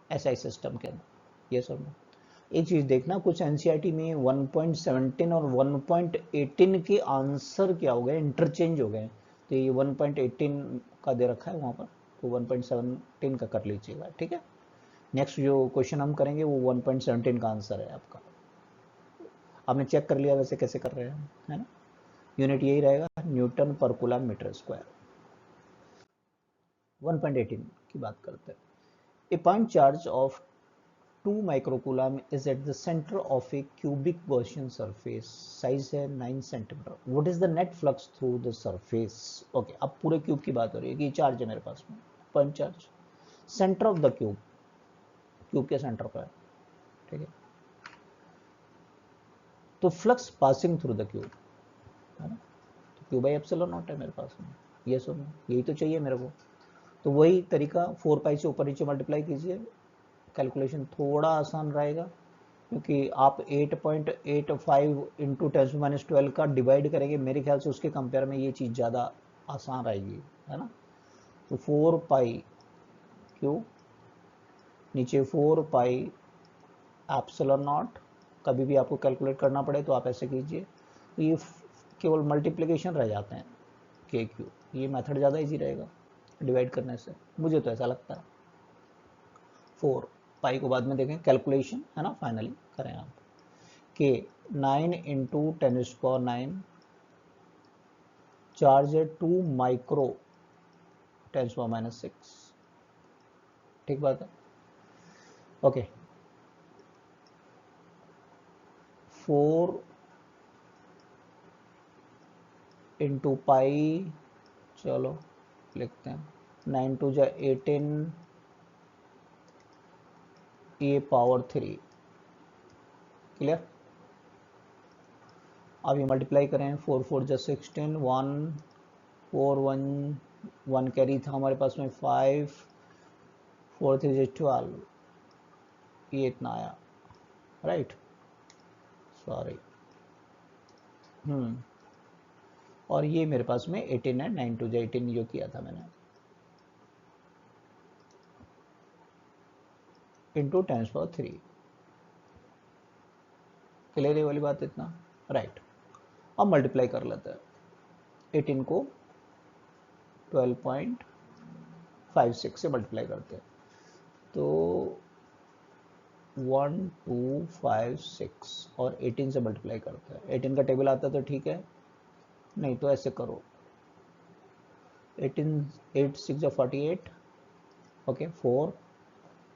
SI सिस्टम के अंदर। ये सब एक चीज देखना, कुछ एनसीईआरटी में 1.17 और 1.18 के आंसर क्या हो गए, इंटरचेंज हो गए, तो ये 1.18 का दे रखा है वहां पर, तो 1.17 का कर लीजिएगा, ठीक है। नेक्स्ट जो क्वेश्चन हम करेंगे वो 1.17 का आंसर है आपका। आपने चेक कर लिया वैसे कैसे कर रहे हैं, है ना। यूनिट यही रहेगा, न्यूटन पर कूलम मीटर स्क्वायर। 1.18 की बात करते हैं। A point charge of 2 microcoulomb is at the centre of a cubic Gaussian surface, size है 9 centimetre, what is the net flux through the surface. Okay, अब पूरे क्यूब की बात हो रही है कि चार्ज है मेरे पास में, point charge, centre of the cube, cube के सेंटर पर है, ठीक है। तो flux passing through the cube है ना, तो क्यू बाई एप्सिलॉन नॉट है मेरे पास में, ये सुनो, यही तो चाहिए मेरे को। तो वही तरीका 4 पाई से ऊपर नीचे मल्टीप्लाई कीजिए, कैलकुलेशन थोड़ा आसान रहेगा, क्योंकि आप 8.85 इंटू 10⁻12 का डिवाइड करेंगे, मेरे ख्याल से उसके कंपेयर में ये चीज़ ज़्यादा आसान रहेगी, है ना। तो 4 पाई क्यू, नीचे 4 पाई एप्सिलॉन नॉट, कभी भी आपको कैलकुलेट करना पड़े तो आप ऐसे कीजिए, तो ये केवल मल्टीप्लिकेशन रह जाते हैं के क्यू, ये मेथड ज़्यादा इजी रहेगा डिवाइड करने से, मुझे तो ऐसा लगता है। 4 पाई को बाद में देखें, कैलकुलेशन है ना, फाइनली करें आप, के 9 इंटू 10⁻9, चार्ज है 2 माइक्रो 10⁻6, ठीक बात है। ओके, 4 इंटू पाई, चलो लिखते हैं, 9 टू जा 18 ए पावर 3, क्लियर। अब ये मल्टीप्लाई करें, 4 4 जा 16, 1 4 1 कैरी था हमारे पास में, 5 4 3 जा 12, ये इतना आया, राइट, सॉरी, और ये मेरे पास में 18 है, 9 टू जा 18 जो किया था मैंने, इंटू 10⁻3, क्लियर है वाली बात इतना, राइट। अब मल्टीप्लाई कर लेते हैं, 18 को 12.56 से मल्टीप्लाई करते हैं, तो 1 2 5 6 और 18 से मल्टीप्लाई करते हैं, 18 का टेबल आता तो ठीक है, नहीं तो ऐसे करो, 18 8 6 जा 48, ओके, 4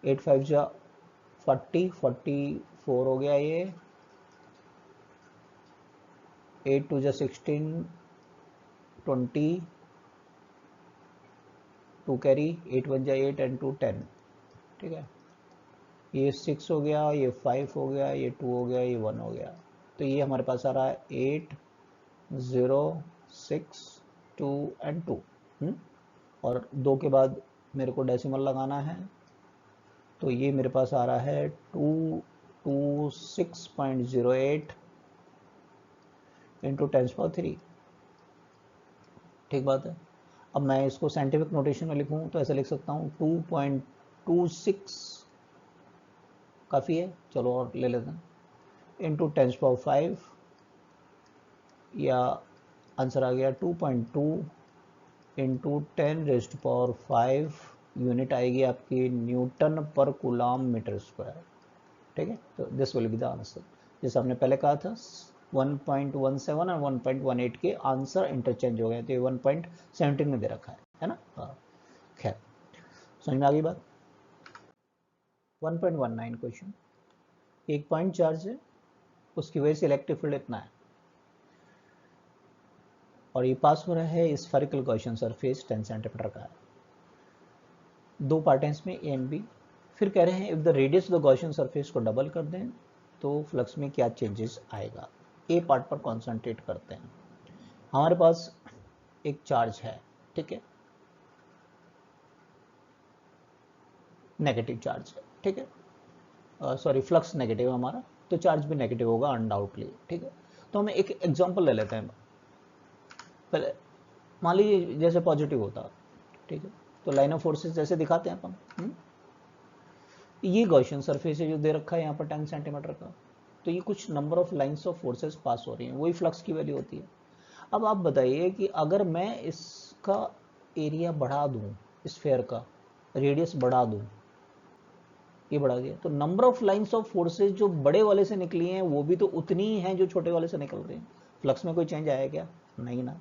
8 5 जा 44 हो गया ये, 8 2 जा 16 20, 2 कैरी, 8 1 जा 8 एंड 2 10, ठीक है, ये 6 हो गया, ये 5 हो गया, ये 2 हो गया, ये 1 हो गया, तो ये हमारे पास आ रहा है 8 0 6 2 एंड 2, और 2 के बाद मेरे को डेसिमल लगाना है, तो ये मेरे पास आ रहा है 226.08 इंटू 10⁻3, ठीक बात है। अब मैं इसको साइंटिफिक नोटेशन में लिखूं तो ऐसे लिख सकता हूँ, 2.26 काफ़ी है, चलो और ले लेते हैं, इंटू 10⁻5, या आंसर आ गया 2.2 इंटू 10⁻5, यूनिट आएगी आपकी न्यूटन पर कूलम मीटर स्क्वायर, ठीक है। तो this will be the answer, जैसे हमने पहले कहा था 1.17 और 1.18 के आंसर इंटरचेंज हो गए, तो ये 1.17 में दे रखा है ना। खैर, समझ में आ गई बात। 1.19 क्वेश्चन, एक पॉइंट चार्ज है, उसकी वजह से इलेक्ट्रिक फील्ड इतना है, और ये पास हो रहा है स्फेरिकल गॉसियन सरफेस 10 सेंटीमीटर का है, दो पार्ट हैं इसमें, ए एंड बी। फिर कह रहे हैं if the radius of the Gaussian surface को डबल कर दें तो फ्लक्स में क्या चेंजेस आएगा। ए पार्ट पर कॉन्सेंट्रेट करते हैं। हमारे पास एक चार्ज है, ठीक है, नेगेटिव चार्ज है, ठीक है, सॉरी फ्लक्स नेगेटिव है हमारा, तो चार्ज भी नेगेटिव होगा अनडाउटली, ठीक है। तो हम एक एग्जांपल ले लेते हैं, पहले मान लीजिए जैसे पॉजिटिव होता, ठीक है, तो लाइन ऑफ फोर्सेस जैसे दिखाते हैं अपन, ये गॉसियन सरफेस है जो दे रखा है यहाँ पर 10 सेंटीमीटर का, तो ये कुछ number of lines of forces pass हो रही हैं, वही फ्लक्स की वैल्यू होती है। अब आप बताइए कि अगर मैं इसका एरिया बढ़ा दूं, स्फेयर का रेडियस बढ़ा दूं, ये बढ़ा दिया, तो number of lines of forces जो बड़े वाले से निकली हैं वो भी तो उतनी ही हैं जो छोटे वाले से निकल रही हैं। फ्लक्स में कोई चेंज आया क्या? नहीं ना,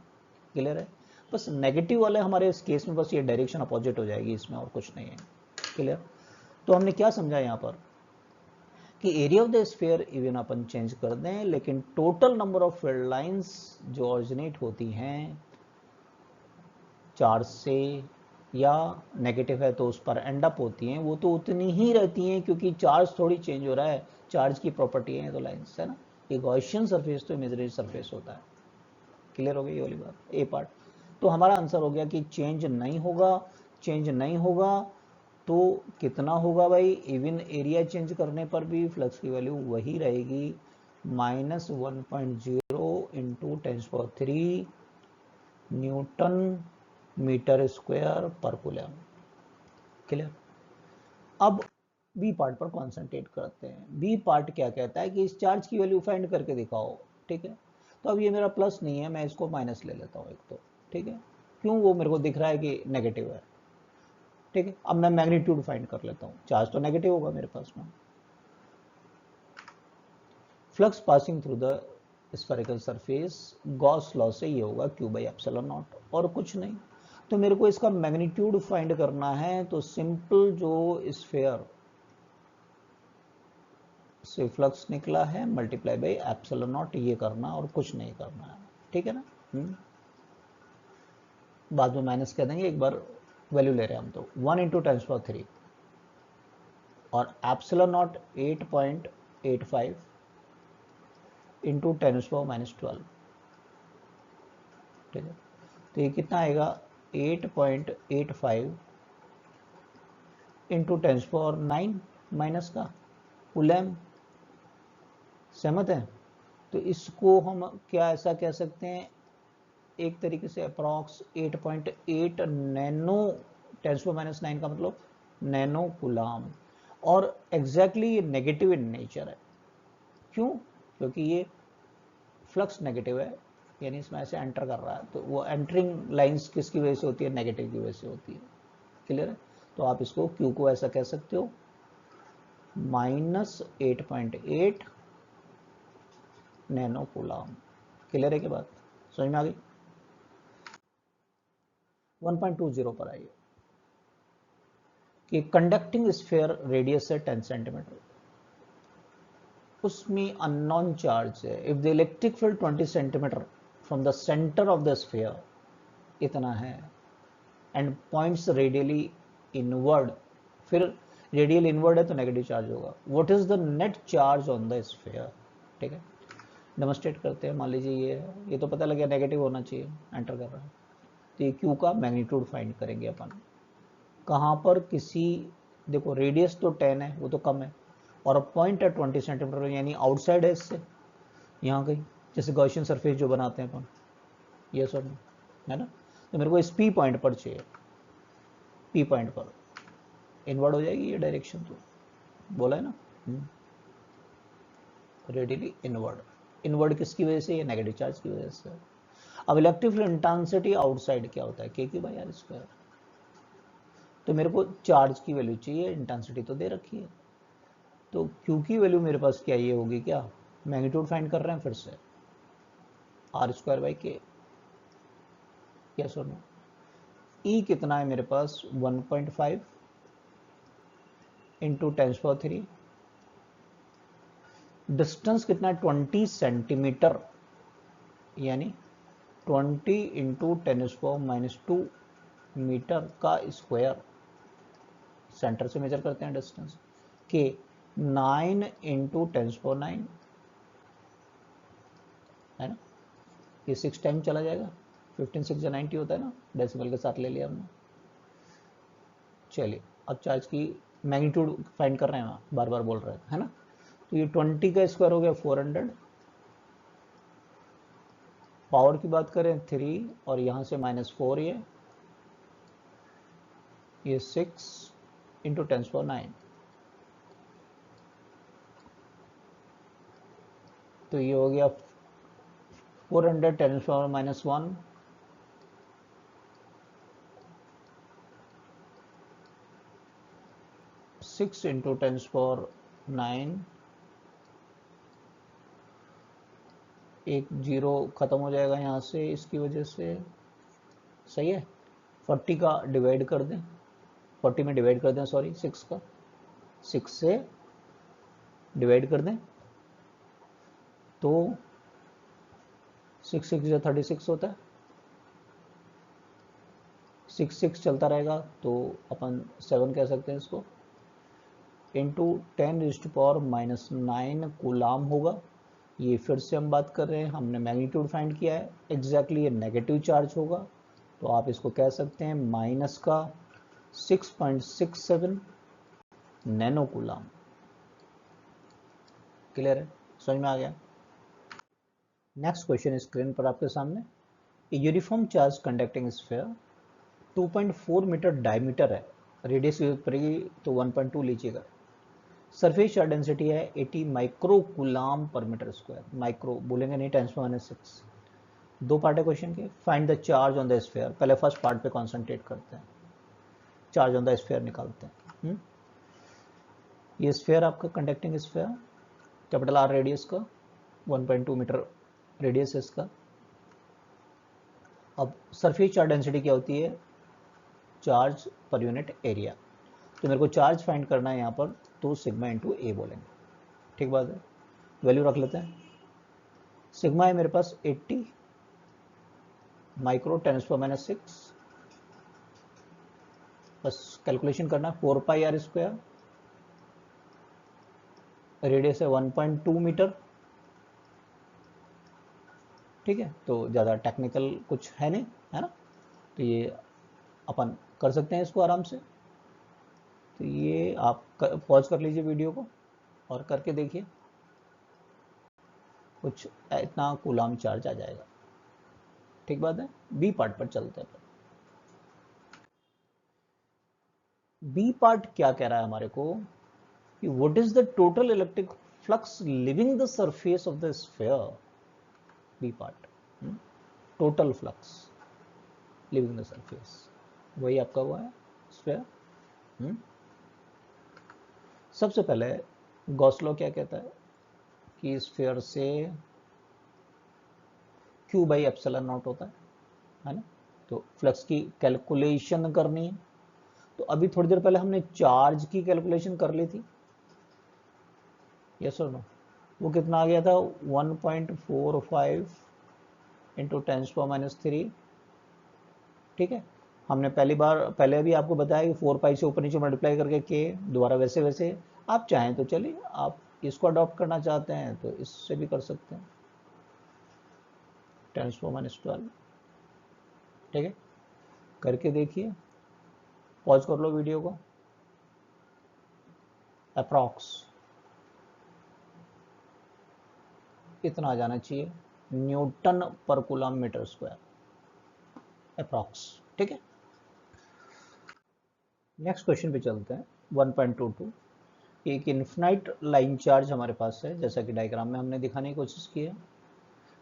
क्लियर है। बस नेगेटिव वाले हमारे इस केस में बस ये डायरेक्शन अपोजिट हो जाएगी इसमें, और कुछ नहीं है, क्लियर। तो हमने क्या समझा यहाँ पर कि area of the sphere even upon change कर दें, लेकिन total number of field lines जो ऑरिजिनेट होती हैं चार्ज से या नेगेटिव है तो उस पर एंड अप होती हैं, वो तो उतनी ही रहती हैं, क्योंकि चार्ज थोड़ी चेंज हो रहा है, चार्ज की प्रॉपर्टी है तो लाइंस है ना। ये गॉसियन सरफेस तो इमेजिनरी सरफेस होता है। क्लियर हो गई ये वाली बात, ए पार्ट। तो हमारा आंसर हो गया कि चेंज नहीं होगा। चेंज नहीं होगा तो कितना होगा भाई, इवन एरिया चेंज करने पर भी फ्लक्स की वैल्यू वही रहेगी, -1.0 इंटू 10⁻³ न्यूटन मीटर स्क्वायर पर कूलम। क्लियर। अब बी पार्ट पर कॉन्सेंट्रेट करते हैं। बी पार्ट क्या कहता है कि इस चार्ज की वैल्यू फाइंड करके दिखाओ। ठीक है, तो अब ये मेरा प्लस नहीं है, मैं इसको माइनस ले लेता हूँ एक तो। ठीक है, क्यों, वो मेरे को दिख रहा है कि नेगेटिव है। ठीक है, अब मैं मैग्नीट्यूड फाइंड कर लेता हूँ, चार्ज तो नेगेटिव होगा मेरे पास में। Flux passing through the spherical surface, Gauss law से ये होगा Q/ε0 और कुछ नहीं। तो मेरे को इसका मैग्नीट्यूड फाइंड करना है, तो सिंपल जो स्फेयर से फ्लक्स निकला है मल्टीप्लाई बाई ε0 ये करना और कुछ नहीं करना है। ठीक है ना। बाद में माइनस कह देंगे, एक बार वैल्यू ले रहे हैं हम तो 1 इंटू 10⁻³ और ε0 8.85 इंटू 10⁻⁻12। ठीक है, तो ये कितना आएगा 8.85 इंटू 10⁻⁹ माइनस का कूलम। सहमत है। तो इसको हम क्या ऐसा कह सकते हैं, एक तरीके से अप्रॉक्स 8.8 नैनो 10⁻⁹ का मतलब नैनो कूलम। और एग्जैक्टली ये नेगेटिव इन नेचर है। क्यों, क्योंकि ये फ्लक्स नेगेटिव है, यानी इसमें ऐसे एंटर कर रहा है, तो वो एंटरिंग लाइंस किसकी वजह से होती है, नेगेटिव की वजह से होती है। क्लियर है। तो आप इसको Q को ऐसा कह सकते हो -8.8 नैनो कूलम। क्लियर है के बात, समझ में आ गई। 1.20 पर आइए कि कंडक्टिंग स्फीयर रेडियस है 10 सेंटीमीटर, उसमें अननोन चार्ज है। If the electric field 20 centimetre from the centre of the sphere, इतना है, एंड पॉइंट्स रेडियली इनवर्ड, फिर रेडियल इनवर्ड है तो नेगेटिव चार्ज होगा। What is the net charge on the sphere. ठीक है, डेमोन्स्ट्रेट करते हैं। मान लीजिए ये तो पता लग गया नेगेटिव होना चाहिए, एंटर कर रहा है, तो ये Q का मैग्नीट्यूड फाइंड करेंगे अपन। कहाँ पर, किसी, देखो रेडियस तो 10 है, वो तो कम है, और पॉइंट है 20 सेंटीमीटर, यानी आउटसाइड है इससे, यहाँ कहीं, जैसे गॉसियन सरफेस जो बनाते हैं अपन, ये सब है ना। तो मेरे को इस P पॉइंट पर चाहिए, P पॉइंट पर इनवर्ड हो जाएगी ये डायरेक्शन, तो बोला है ना, रेडियली इनवर्ड। इनवर्ड किसकी वजह से, ये नेगेटिव चार्ज की वजह से। अब इलेक्ट्रिक फील्ड इंटेंसिटी आउटसाइड क्या होता है, K/r²। तो मेरे को चार्ज की वैल्यू चाहिए, इंटेंसिटी तो दे रखी है, तो Q की वैल्यू मेरे पास क्या ये होगी, क्या मैग्नीट्यूड फाइंड कर रहे हैं फिर से, r²/k। यस और नो। E कितना है मेरे पास 1.5 इंटू 10⁻³ डिस्टेंस कितना है 20 सेंटीमीटर, यानी 20 इंटू 10⁻⁻² मीटर का स्क्वायर। सेंटर से मेजर करते हैं डिस्टेंस के 9 इंटू 10⁻⁹ है ना, ये 6 टाइम चला जाएगा, 15 6 या 90 होता है ना, डेसिमल के साथ ले लिया हमने। चलिए अब चार्ज की मैग्नीट्यूड फाइंड कर रहे हैं, बार बार बोल रहे हैं है ना। तो ये 20 का स्क्वायर हो गया 400, पावर की बात करें 3, और यहाँ से -4, ये 6 इंटू 10⁻⁹, तो ये हो गया 400 10⁻⁻1 6 इंटू 10⁻⁹, एक जीरो खत्म हो जाएगा यहाँ से इसकी वजह से, सही है। 40 का डिवाइड कर दें, 40 में डिवाइड कर दें, सॉरी 6 का, 6 से डिवाइड कर दें तो 6 6 36 होता है, 6 6 चलता रहेगा तो अपन 7 कह सकते हैं इसको, इंटू 10⁻⁻9 कूलाम होगा। ये फिर से हम बात कर रहे हैं, हमने मैग्नीट्यूड फाइंड किया है, एग्जैक्टली ये नेगेटिव चार्ज होगा, तो आप इसको कह सकते हैं माइनस का 6.67 नैनो कूलाम। क्लियर है, समझ में आ गया। नेक्स्ट क्वेश्चन स्क्रीन पर आपके सामने, uniform charge conducting sphere 2.4 metre diameter है, रेडियस की जरूरत पड़ेगी तो 1.2 लीजिएगा, सरफेस चार्ज डेंसिटी है 80 माइक्रो कूलाम पर मीटर स्क्वायर, माइक्रो बोलेंगे नहीं, 10⁻⁶। दो पार्ट है क्वेश्चन के, find the charge on the sphere, पहले फर्स्ट पार्ट पे कॉन्सेंट्रेट करते हैं, चार्ज ऑन द स्फीयर निकालते हैं। ये स्फीयर आपका conducting sphere, capital R radius का, 1.2 मीटर रेडियस है इसका। अब सरफेस चार्ज डेंसिटी क्या होती है, चार्ज पर यूनिट एरिया, तो मेरे को चार्ज फाइंड करना है यहाँ पर, तो सिग्मा इंटू ए बोलेंगे, ठीक बात है। वैल्यू रख लेते हैं, सिग्मा है मेरे पास 80 माइक्रो 10⁻⁶, बस कैलकुलेशन करना, 4 पाई आर स्क्वायर, रेडियस है 1.2 मीटर, ठीक है। तो ज़्यादा टेक्निकल कुछ है नहीं, है ना, तो ये अपन कर सकते हैं इसको आराम से। तो ये आप पॉज कर लीजिए वीडियो को और करके देखिए, कुछ इतना कूलाम चार्ज आ जाएगा, ठीक बात है। बी पार्ट पर चलते हैं। बी पार्ट क्या कह रहा है हमारे को कि what is the total electric flux leaving the surface of the sphere, B part, total flux leaving the surface, वही आपका हुआ है स्फीयर। सबसे पहले गॉस लॉ क्या कहता है कि स्फीयर से Q बाई एप्सिलॉन नॉट होता है ना, तो फ्लक्स की कैलकुलेशन करनी है, तो अभी थोड़ी देर पहले हमने चार्ज की कैलकुलेशन कर ली थी, यस और नो, वो कितना आ गया था 1.45 इंटू 10⁻⁻3, ठीक है। हमने पहले अभी आपको बताया कि 4 पाई से ऊपर नीचे मल्टीप्लाई करके के, दोबारा वैसे वैसे आप चाहें तो, चलिए आप इसको अडॉप्ट करना चाहते हैं तो इससे भी कर सकते हैं, 10⁻⁻12, ठीक है, करके देखिए, पॉज कर लो वीडियो को, अप्रॉक्स इतना आ जाना चाहिए न्यूटन पर कूलम मीटर स्क्वायर, अप्रॉक्स, ठीक है। नेक्स्ट क्वेश्चन पे चलते हैं, 1.22, एक इन्फिनाइट लाइन चार्ज हमारे पास है, जैसा कि डायग्राम में हमने दिखाने की कोशिश की है,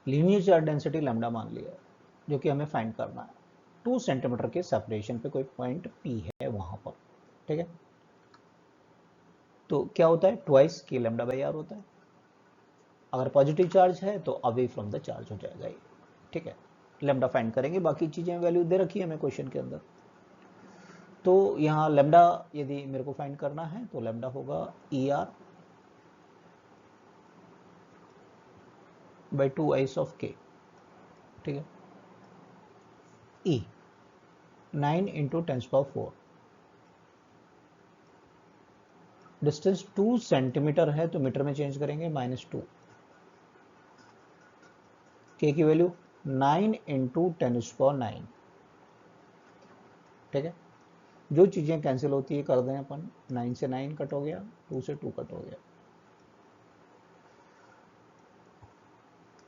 लीनियर चार्ज डेंसिटी लैम्डा मान लिया है, जो कि हमें फाइंड करना है, 2 सेंटीमीटर के सेपरेशन पे कोई पॉइंट P है वहां पर, ठीक है। तो क्या होता है, ट्वाइस के लैम्डा बाई आर होता है, अगर पॉजिटिव चार्ज है तो अवे फ्रॉम द चार्ज हो जाएगा ये, ठीक है। लैम्डा फाइंड करेंगे, बाकी चीजें वैल्यू दे रखी है हमें क्वेश्चन के अंदर। तो यहाँ लैम्डा यदि मेरे को फाइंड करना है तो लैम्डा होगा E R by 2 ice of के, ठीक है। ई 9 इंटू 10⁻⁴, डिस्टेंस 2 सेंटीमीटर है तो मीटर में चेंज करेंगे, -2, के की वैल्यू 9 इंटू 10⁻⁹, ठीक है। जो चीजें कैंसिल होती है कर दें अपन, 9 से 9 कट हो गया, 2 से 2 कट हो गया,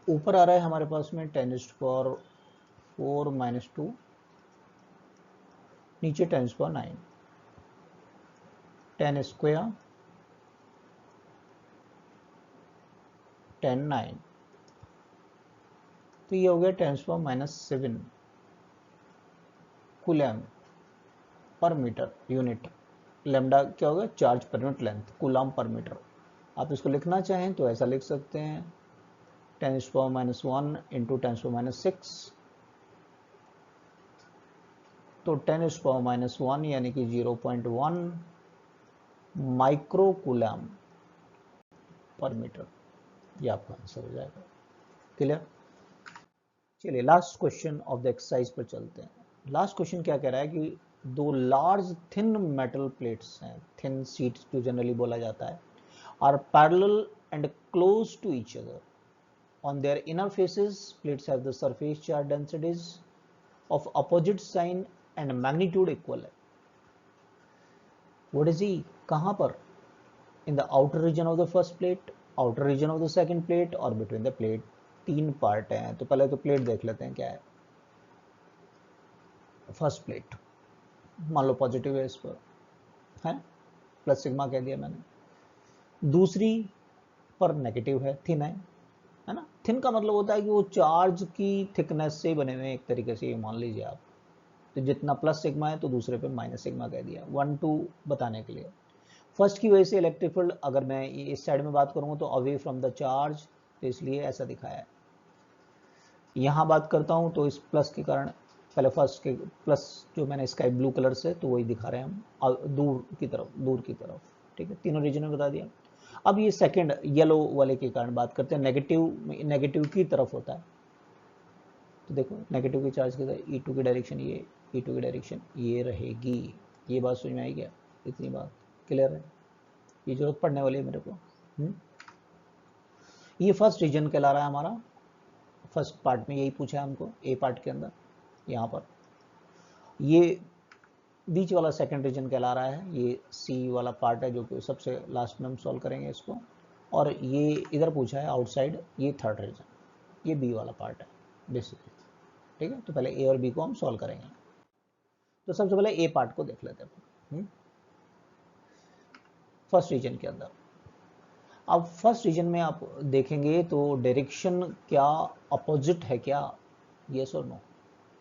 ऊपर आ रहा है हमारे पास में 10⁻⁴ -2, नीचे 10⁻⁹, 10 स्क्वायर 10 9, तो ये हो गया 10⁻⁻7 coulomb per metre unit, lambda क्या होगा, charge per unit length, coulomb per metre. आप इसको लिखना चाहें तो ऐसा लिख सकते हैं, 10⁻⁻1 इंटू 10⁻⁶, तो 10⁻⁻1 यानी कि 0.1 माइक्रो कूलम पर मीटर, ये आपका आंसर हो जाएगा। क्लियर? चलिए last question of the exercise पर चलते हैं। लास्ट क्वेश्चन क्या कह रहा है कि दो लार्ज थिन मेटल प्लेट्स हैं, थिन शीट्स जो जनरली बोला जाता है, are parallel and close to each other. On their inner faces, plates have the surface charge densities of opposite sign and magnitude equal है. What is he? कहाँ पर? In the outer region of the first plate, outer region of the second plate, और between the plate. तीन part हैं, तो पहले तो plate देख लेते हैं क्या है। फर्स्ट प्लेट मान लो पॉजिटिव है, इस पर है प्लस सिग्मा कह दिया मैंने। दूसरी पर नेगेटिव है, थिन है ना। थिन का मतलब होता है कि वो चार्ज की थिकनेस से बने हुए, एक तरीके से ये मान लीजिए आप। तो जितना प्लस सिग्मा है तो दूसरे पे माइनस सिग्मा कह दिया, 1 2 बताने के लिए। फर्स्ट की वजह से इलेक्ट्रिक फील्ड, अगर मैं इस साइड में बात करूंगा तो अवे फ्रॉम द चार्ज, तो इसलिए ऐसा दिखाया है। यहां बात करता हूं तो इस प्लस के कारण, पहले फर्स्ट के प्लस जो मैंने स्काई ब्लू कलर से, तो वही दिखा रहे हैं हम दूर की तरफ। ठीक है, तीनों रीजन में बता दिया। अब ये सेकंड येलो वाले के कारण बात करते हैं, नेगेटिव की तरफ होता है। तो देखो नेगेटिव की चार्ज की तरफ E2 की डायरेक्शन ये, E2 की डायरेक्शन ये रहेगी। ये बात समझ में आई क्या? इतनी बात क्लियर है? ये जरूरत पड़ने वाली है मेरे को। ये फर्स्ट रीजन कहला रहा है हमारा। फर्स्ट पार्ट में यही पूछा है हमको, ए पार्ट के अंदर। यहाँ पर ये बीच वाला सेकंड रीजन कहला रहा है, ये सी वाला पार्ट है जो कि सबसे लास्ट में हम सॉल्व करेंगे इसको। और ये इधर पूछा है आउटसाइड, ये थर्ड रीजन, ये बी वाला पार्ट है बेसिकली। ठीक है, तो पहले ए और बी को हम सॉल्व करेंगे। तो सबसे पहले ए पार्ट को देख लेते हैं फर्स्ट रीजन के अंदर। अब फर्स्ट रीजन में आप देखेंगे तो डायरेक्शन क्या अपोजिट है क्या? यस और नो?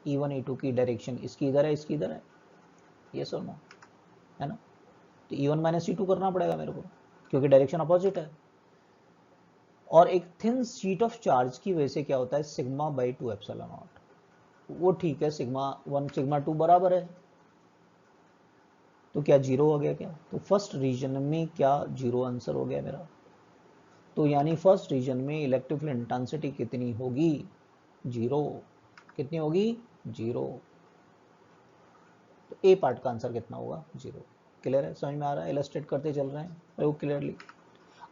E1 E2 की डायरेक्शन इसकी इधर है, इसकी इधर है, यस और नो? है ना? तो E1 माइनस E2 करना पड़ेगा मेरे को, क्योंकि डायरेक्शन अपोजिट है। और एक थिन शीट ऑफ चार्ज की वजह से क्या होता है, सिग्मा बाई 2 एप्सिलॉन नॉट। वो ठीक है, सिग्मा 1 सिग्मा 2 बराबर है, तो क्या जीरो हो गया क्या? तो फर्स्ट रीजन में क्या जीरो आंसर हो गया मेरा? तो यानी फर्स्ट रीजन में इलेक्ट्रिक फील्ड इंटेंसिटी कितनी होगी? जीरो। कितनी होगी? जीरो। तो ए पार्ट का आंसर कितना होगा? जीरो। क्लियर है? समझ में आ रहा है? इलस्ट्रेट करते चल रहे हैं वो क्लियरली।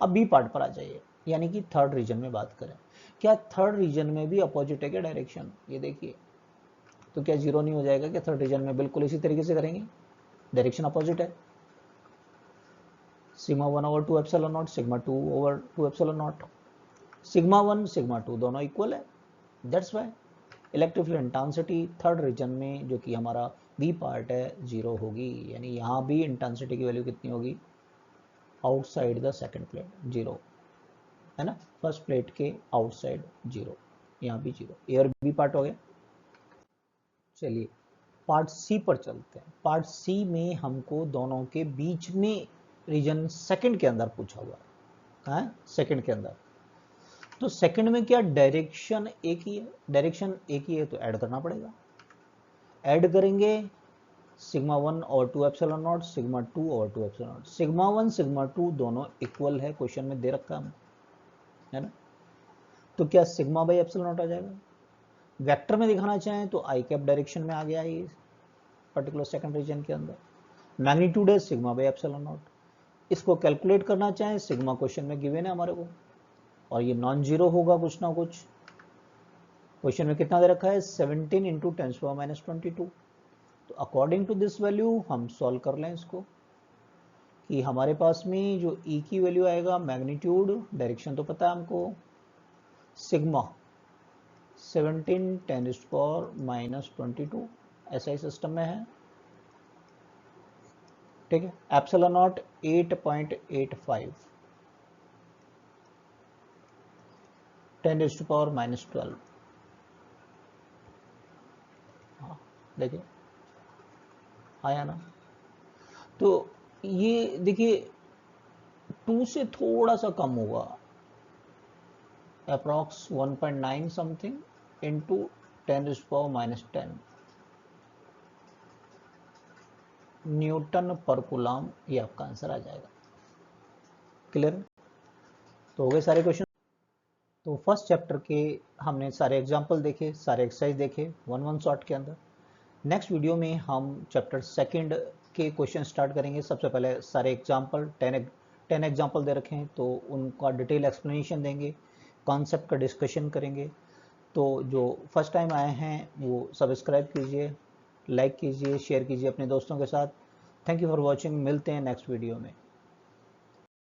अब बी पार्ट पर आ जाइए, यानी कि थर्ड रीजन में बात करें। क्या थर्ड रीजन में भी अपोजिट है क्या डायरेक्शन? ये देखिए, तो क्या जीरो नहीं हो जाएगा क्या थर्ड रीजन में? बिल्कुल इसी तरीके से करेंगे, डायरेक्शन अपोजिट है। Sigma 1 over 2 epsilon not, sigma 2 over 2 epsilon not. Sigma 1 sigma 2 दोनों इक्वल है, that's why electric field intensity third region में, जो कि हमारा बी पार्ट है, जीरो होगी। यानी यहाँ भी इंटेंसिटी की वैल्यू कितनी होगी? Outside the second plate zero, है ना? फर्स्ट प्लेट के आउटसाइड जीरो, यहाँ भी जीरो। ए और बी पार्ट हो गया। चलिए पार्ट सी पर चलते हैं। पार्ट सी में हमको दोनों के बीच में रीजन सेकंड के अंदर पूछा हुआ है, सेकंड के अंदर। तो सेकंड में क्या डायरेक्शन एक ही है? डायरेक्शन एक ही है तो ऐड करना पड़ेगा। ऐड करेंगे सिग्मा 1 और 2 एप्सिलॉन नॉट, सिग्मा 2 और 2 एप्सिलॉन नॉट। सिग्मा 1 सिग्मा 2 दोनों इक्वल है, क्वेश्चन में दे रखा है ना? तो क्या सिग्मा बाई एप्सिलॉन नॉट आ जाएगा? वेक्टर में दिखाना चाहें तो आई कैप डायरेक्शन में आ गया ये पर्टिकुलर सेकंड रीजन के अंदर। मैग्नीट्यूड है सिग्मा बाई एप्सिलॉन नॉट। इसको कैलकुलेट करना चाहें, सिग्मा क्वेश्चन में गिवन है हमारे को, और ये नॉन जीरो होगा कुछ ना कुछ। क्वेश्चन में कितना दे रखा है? 17 इंटू 10⁻²2। तो अकॉर्डिंग टू दिस वैल्यू हम सॉल्व कर लें इसको, कि हमारे पास में जो E की वैल्यू आएगा, मैग्नीट्यूड, डायरेक्शन तो पता है हमको, सिग्मा 17 10⁻²2 ऐसा ही सिस्टम में है। ठीक है, एप्सिलॉन नॉट 8.85 10⁻12। हाँ देखिए आया ना? तो ये देखिए 2 से थोड़ा सा कम होगा, अप्रॉक्स 1.9 समथिंग इंटू 10⁻10 न्यूटन पर कूलम, ये आपका आंसर आ जाएगा। क्लियर? तो हो गए सारे क्वेश्चन। तो फर्स्ट चैप्टर के हमने सारे एग्जाम्पल देखे, सारे एक्सरसाइज देखे वन शॉट के अंदर। नेक्स्ट वीडियो में हम चैप्टर सेकंड के क्वेश्चन स्टार्ट करेंगे। सबसे पहले सारे एग्जाम्पल 10 एग्जाम्पल दे रखे हैं, तो उनका डिटेल एक्सप्लेनेशन देंगे, कॉन्सेप्ट का डिस्कशन करेंगे। तो जो फर्स्ट टाइम आए हैं वो सब्सक्राइब कीजिए, लाइक कीजिए, शेयर कीजिए अपने दोस्तों के साथ। Thank you for watching. मिलते हैं नेक्स्ट वीडियो में।